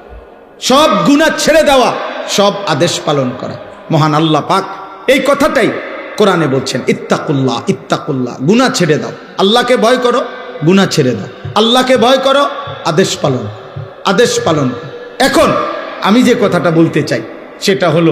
সব গুনাহ ছেড়ে দেওয়া, সব আদেশ পালন করা। মহান আল্লাহ পাক এই কথাটাই কোরআনে বলছেন ইত্তাকুল্লাহ, ইত্তাকুল্লাহ, গুনাহ ছেড়ে দাও, আল্লাহকে ভয় করো, গুনাহ ছেড়ে দাও, আল্লাহকে ভয় করো, আদেশ পালন, আদেশ পালন। এখন আমি যে কথাটা বলতে চাই সেটা হলো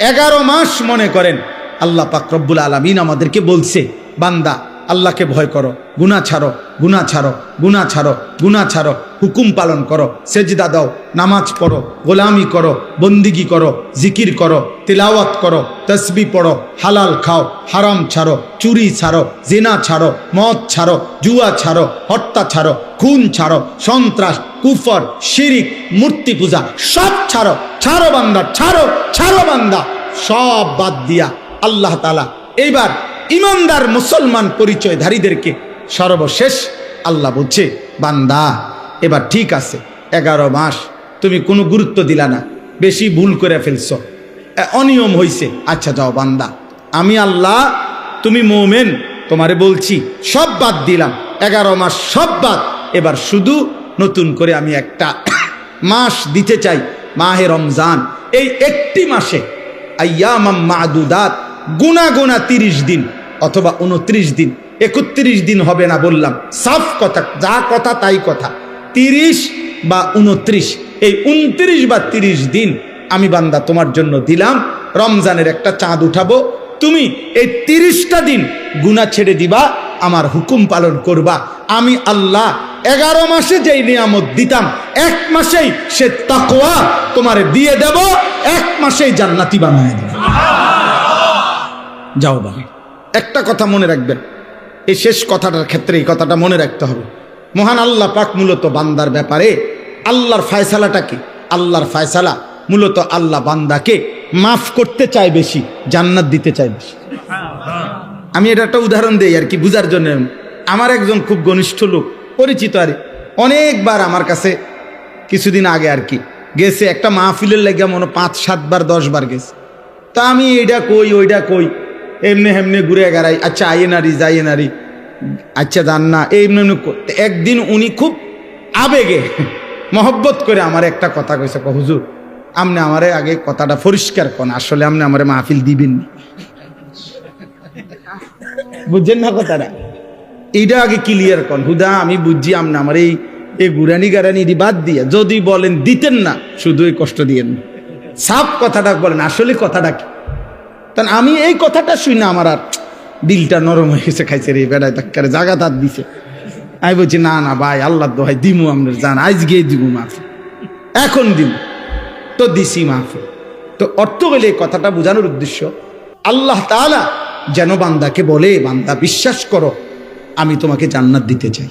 11 মাস মনে করেন আল্লাহ পাক রব্বুল আলামিন আমাদেরকে বলছে বান্দা আল্লাহকে ভয় করো, গুনাহ ছাড়ো, গুনাহ ছাড়ো, গুনাহ ছাড়ো, গুনাহ ছাড়ো, হুকুম পালন করো, সেজদা দাও, নামাজ পড়ো, গোলামি করো, বন্দিগি করো, জিকির করো, তিলাওয়াত করো, তসবিহ পড়ো, হালাল খাও, হারাম ছাড়ো, চুরি ছাড়ো, জিনা ছাড়ো, মদ ছাড়ো, জুয়া ছাড়ো, হত্যা ছাড়ো, খুন ছাড়ো, সন্ত্রাস, কুফর, শিরিক, মূর্তি পূজা সব ছাড়ো। ছাড়ো বান্দা, ছাড়ো, ছাড়ো বান্দা, সব বাদ দিয়া আল্লাহ তাআলা এইবার ইমানদার মুসলমান পরিচয়ধারীদেরকে সর্বশেষ আল্লাহ বলছে বান্দা এবার ঠিক আছে, 11 মাস তুমি কোনো গুরুত্ব দিলা না, বেশি ভুল করে ফেলছো, অনিয়ম হইছে, আচ্ছা যাও বান্দা, আমি আল্লাহ, তুমি মুমিন, তোমারে বলছি সব বাদ দিলাম, 11 মাস সব বাদ, এবার শুধু নতুন করে আমি একটা মাস দিতে চাই, মাহে রমজান। এই একটি মাসে আইয়ামাম মাদুদাত, গুনা গুনা 30 দিন অথবা 29 দিন, 31 দিন হবে না বললাম, সাফ কথা, যা কথা তাই কথা, 30 বা 29, এই 29 বা 30 দিন আমি বান্দা তোমার জন্য দিলাম, রমজানের একটা চাঁদ উঠাবো, তুমি এই 30টা দিন গুনাহ ছেড়ে দিবা, আমার হুকুম পালন করবা। আমি আল্লাহ 11 মাসে যেই নিয়ামত দিতাম 1 মাসেই সে তাকওয়া তোমারে দিয়ে দেব, 1 মাসেই জান্নাতি বানায় দেব। যাও বাবা, একটা কথা মনে রাখবেন, এই শেষ কথাটার ক্ষেত্রে এই কথাটা মনে রাখতে হবে। মহান আল্লাহ পাক মূলত বান্দার ব্যাপারে, আল্লাহর ফয়সালাটা কি? আল্লাহর ফয়সালা মূলত আল্লাহ বান্দাকে মাফ করতে চায় বেশি, জান্নাত দিতে চায় বেশি। আমি এটা একটা উদাহরণ দেই আর কি বুঝার জন্য। আমার একজন খুব ঘনিষ্ঠ লোক, পরিচিত আর অনেকবার আমার কাছে কিছুদিন আগে আর কি গেছে, একটা মাহফিলের লেগে মনে 5-7 বার 10 বার গেছে। তা আমি এইটা কই ওইটা কই, এমনি হেমনি ঘুরে গেড়াই, আচ্ছা আইয়ে নারী যাইয়ে নারী, আচ্ছা জান না, এমনি এমনি করতে। একদিন উনি খুব আবেগে মহব্বত করে আমার একটা কথা কইছে, হুজুর আপনি আমারে আগে কথাটা পরিষ্কার করেন, আসলে আপনি আমারে মাহফিল দিবেন না, বুঝছেন না কথাটা? এইটা আগে ক্লিয়ার করেন। হুদা আমি বুঝছি আপনি আমার এই গুরানি গারানি বাদ দিয়ে যদি বলেন দিতেন না, শুধু এই কষ্ট দিয়েন না, সাফ কথাটা বলেন আসলে কথাটা কি। কারণ আমি এই কথাটা শুই না আমার আর দিলটা নরম হয়ে গেছে, খাইছে রে বেড়ায় তাক্কারে জাগা তার দিছে। আমি বলছি না না ভাই, আল্লাহ দোহাই দিমু, আপনার জান আজকেই দিব মাফি, এখন দিব তো দিছি মাফি। তো অর্থ হইলে এই কথাটা বোঝানোর উদ্দেশ্য, আল্লাহ তাআলা যেন বান্দাকে বলে, বান্দা বিশ্বাস করো আমি তোমাকে জান্নাত দিতে চাই,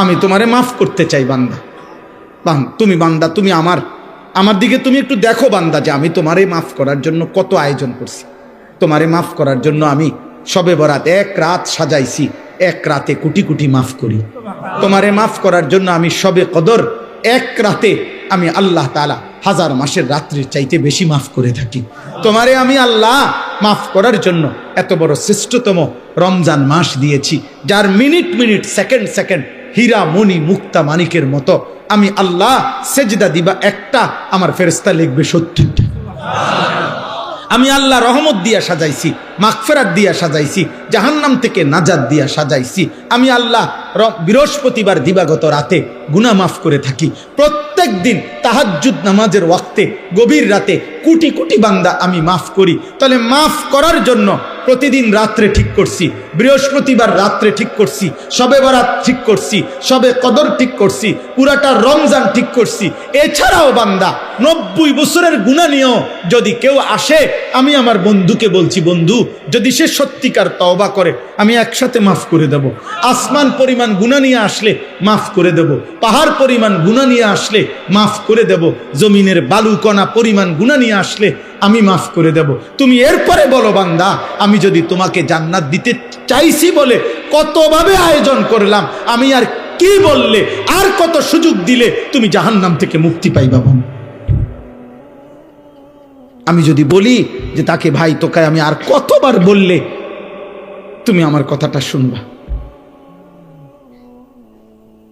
আমি তোমারে মাফ করতে চাই। বান্দা তুমি বান্দা তুমি আমার দিকে তুমি একটু দেখো বান্দা, যে আমি তোমারে মাফ করার জন্য কত আয়োজন করছি। তোমারে মাফ করার জন্য আমি শবে বরাত এক রাত সাজাইছি, এক রাতে কোটি কোটি মাফ করি। তোমারে মাফ করার জন্য আমি শবে কদর এক রাতে আমি আল্লাহ তাআলা 1000 মাসের রাত্রির চাইতে বেশি মাফ করে থাকি। তোমারে আমি আল্লাহ মাফ করার জন্য এত বড় শ্রেষ্ঠতম রমজান মাস দিয়েছি, যার মিনিট মিনিট সেকেন্ড সেকেন্ড হীরা মণি মুক্তা মানিকের মতো আমি আল্লাহ সেজদা দিবা একটা, আমার ফেরেশতা লিখবে 70টা। আমি আল্লাহ রহমত দিয়া সাজাইছি, মাগফিরাত দিয়া সাজাইছি, জাহান্নাম থেকে নাজাত দিয়া সাজাইছি। আমি আল্লাহ বৃহস্পতিবার দিবাগত রাতে গুনাহ মাফ করে থাকি। প্রত্যেক দিন তাহাজ্জুদ নামাজের ওয়াক্তে গভীর রাতে কোটি কোটি বান্দা আমি মাফ করি। তাহলে মাফ করার জন্য প্রতিদিন রাত্রে ঠিক করছি, বৃহস্পতিবার রাত্রে ঠিক করছি, শবে বরাত ঠিক করছি, শবে কদর ঠিক করছি, পুরাটা রমজান ঠিক করছি। এছাড়াও বান্দা 90 বছরের গুনাহ নিয়েও যদি কেউ আসে, আমি আমার বন্ধুকে বলছি, বন্ধু যদি সে সত্যিকার তওবা করে আমি একসাথে মাফ করে দেব। আসমান পরিমাণ গুনাহ নিয়ে আসলে মাফ করে দেব, পাহাড় পরিমাণ গুনাহ নিয়ে আসলে মাফ করে দেব, জমিনের বালুকণা পরিমাণ গুনাহ নিয়ে আসলে আমি মাফ করে দেব। তুমি এরপরে বলো বান্দা, আমি যদি তোমাকে জান্নাত দিতে চাইছি বলে কতভাবে আয়োজন করলাম, আমি আর কি বললে, আর কত সুযোগ দিলে তুমি জাহান্নাম থেকে মুক্তি পাইবা। আমি যদি বলি যে তাকে ভাই তোকে আমি আর কতবার বললে তুমি আমার কথাটা শুনবা।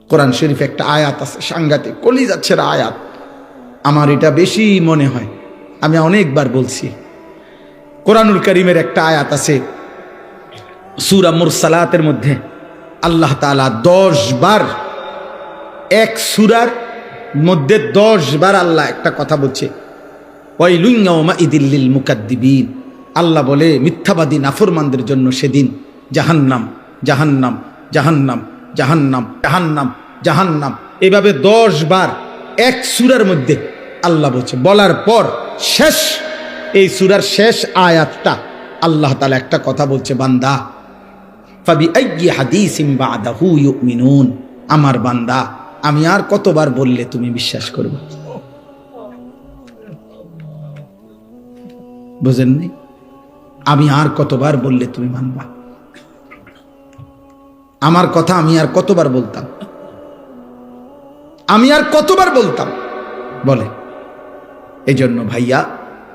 কোরআন শরীফ একটা আয়াত আছে সাংঘাতিক, কলিজা ছেঁড়া আয়াত, আমার এটা বেশি মনে হয়, আমি অনেকবার বলছি। কোরআনুল কারীমের একটা আয়াত আছে সূরা মুরসালাতের মধ্যে, আল্লাহ তাআলা 10 বার, এক সূরার মধ্যে 10 বার আল্লাহ একটা কথা বলছে, ওয়াইলুন ইয়াউমাইযিল লিল মুকাদ্দিবিন। আল্লাহ বলে মিথ্যাবাদী নাফরমানদের জন্য সেদিন জাহান্নাম জাহান্নাম জাহান্নাম জাহান্নাম জাহান্নাম জাহান্নাম, এভাবে 10 বার এক সূরার মধ্যে আল্লাহ বলছে। বলার পর শেষ, এই সূরার শেষ আয়াতটা আল্লাহ তাআলা একটা কথা বলছে, বান্দা ফাবিআইয়ি হাদিসিন বাদাহু ইউমিনুন, আমার বান্দা আমি আর কতবার বললে তুমি বিশ্বাস করবে। বুঝেননি? আমি আর কতবার বললে তুমি মানবা, আমার কথা আমি আর কতবার বলতাম, আমি আর কতবার বলতাম বলে। এই জন্য ভাইয়া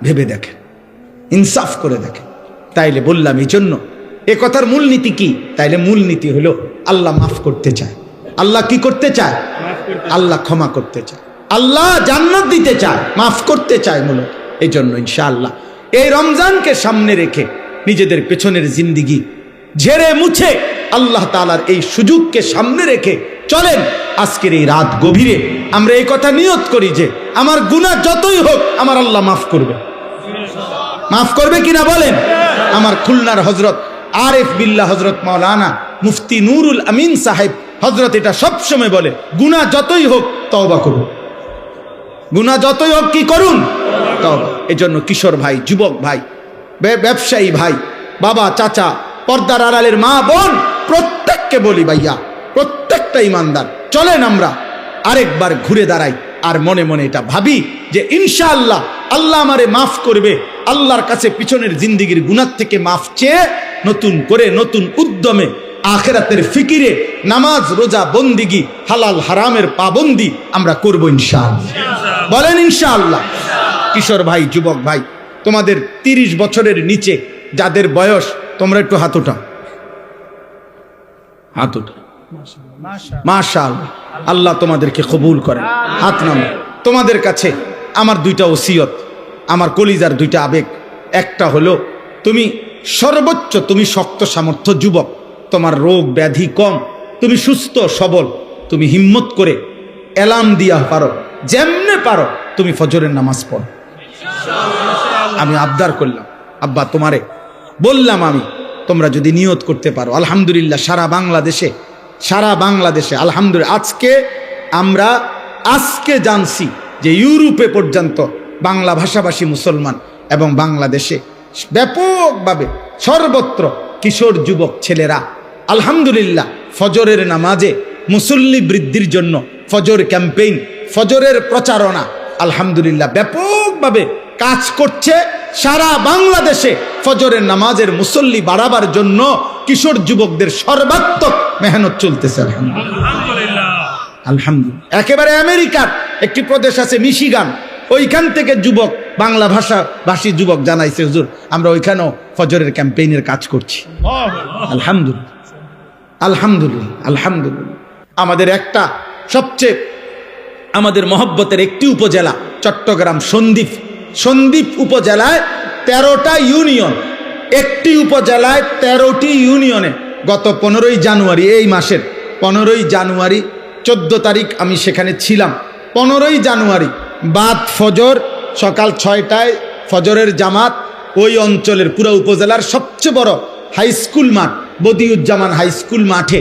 ভেবে দেখেন, ইনসাফ করে দেখেন। তাইলে বললাম এই জন্য এ কথার মূলনীতি কি? তাইলে মূলনীতি হলো আল্লাহ মাফ করতে চায়। আল্লাহ কি করতে চায়? আল্লাহ ক্ষমা করতে চায়, আল্লাহ জান্নাত দিতে চায়, মাফ করতে চায় মূলত। এই জন্য ইনশাআল্লাহ এই রমজানকে সামনে রেখে নিজেদের পেছনের জিন্দিগি ঝেড়ে মুছে আল্লাহ তাআলার এই সুযোগকে সামনে রেখে চলেন। আজকের এই রাত গভীরে আমরা এই কথা নিয়ত করি যে আমার গুনাহ যতই হোক আমার আল্লাহ মাফ করবে। মাফ করবে কিনা বলেন? আমার খুলনার হযরত আরিফ বিল্লাহ হযরত মাওলানা মুফতি নুরুল আমিন সাহেব হযরত এটা সবসময় বলে, গুনাহ যতই হোক তওবা করুন, গুনাহ যতই হোক কি করুন? তওবা। এজন্য কিশোর ভাই, যুবক ভাই, ব্যবসায়ী ভাই, বাবা, চাচা, পর্দার আড়ালের মা বোন, প্রত্যেককে বলি ভাইয়া, প্রত্যেকটা ইমানদার চলেন আমরা আরেকবার ঘুরে দাঁড়াই আর মনে মনে এটা ভাবি যে ইনশাআল্লাহ আল্লাহ আমারে মাফ করবে। আল্লাহর কাছে পিছনের জিন্দেগির গুনাহ থেকে মাফ চেয়ে নতুন করে নতুন উদ্যমে আখিরাতের ফিকিরে নামাজ রোজা বন্দিগি হালাল হারামের পাবন্দি আমরা করব ইনশাআল্লাহ। বলেন ইনশাআল্লাহ। কিশোর ভাই, যুবক ভাই, তোমাদের 30 বছরের নিচে যাদের বয়স, তোমরা একটু হাত উঠাও, হাত উঠাও। মাশাআল্লাহ, আল্লাহ তোমাদেরকে কবুল করেন। হাত নামো। তোমাদের কাছে আমার দুইটা ওসিয়ত, আমার কলিজার দুইটা আবেগ। একটা হলো তুমি সর্বোচ্চ, তুমি শক্ত সামর্থ্য যুবক, তোমার রোগ ব্যাধি কম, তুমি সুস্থ সবল, তুমি হিম্মত করে অ্যালার্ম দিয়া পারো, যেমনে পারো তুমি ফজরের নামাজ পড়ো। আমি আবদার করলাম, আব্বা তোমারে বললাম আমি, তোমরা যদি নিয়ত করতে পারো। আলহামদুলিল্লাহ সারা বাংলাদেশে আলহামদুলিল্লাহ আমরা আজকে জানছি যে ইউরোপে পর্যন্ত বাংলা ভাষাভাষী মুসলমান এবং বাংলাদেশে ব্যাপকভাবে সর্বত্র কিশোর যুবক ছেলেরা আলহামদুলিল্লাহ ফজরের নামাজে মুসল্লি বৃদ্ধির জন্য ফজর ক্যাম্পেইন, ফজরের প্রচারণা আলহামদুলিল্লাহ ব্যাপকভাবে কাজ করছে। সারা বাংলাদেশে ফজরের নামাজের মুসল্লি বাড়াবার জন্য কিশোর যুবকদের সর্বাত্মক মেহনত চলতেছে আলহামদুলিল্লাহ। আলহামদুলিল্লাহ। একেবারে আমেরিকার একটি প্রদেশ আছে মিশিগান, ওইখান থেকে যুবক, বাংলা ভাষী যুবক জানাইছে, হুজুর আমরা ওইখানেও ফজরের ক্যাম্পেইনের কাজ করছি। আলহামদুলিল্লাহ আলহামদুলিল্লাহ আলহামদুলিল্লাহ। আমাদের একটা সবচেয়ে আমাদের মহব্বতের একটি উপজেলা চট্টগ্রাম সন্দ্বীপ উপজেলায় 13টা ইউনিয়ন, একটি উপজেলায় 13টি ইউনিয়নে গত 15ই জানুয়ারি, এই মাসের 15ই জানুয়ারি 14 তারিখ আমি সেখানে ছিলাম। 15ই জানুয়ারি বাদ ফজর সকাল 6টায় ফজরের জামাত ওই অঞ্চলের পুরো উপজেলার সবচেয়ে বড় হাই স্কুল মাঠ বদিউজ্জামান হাই স্কুল মাঠে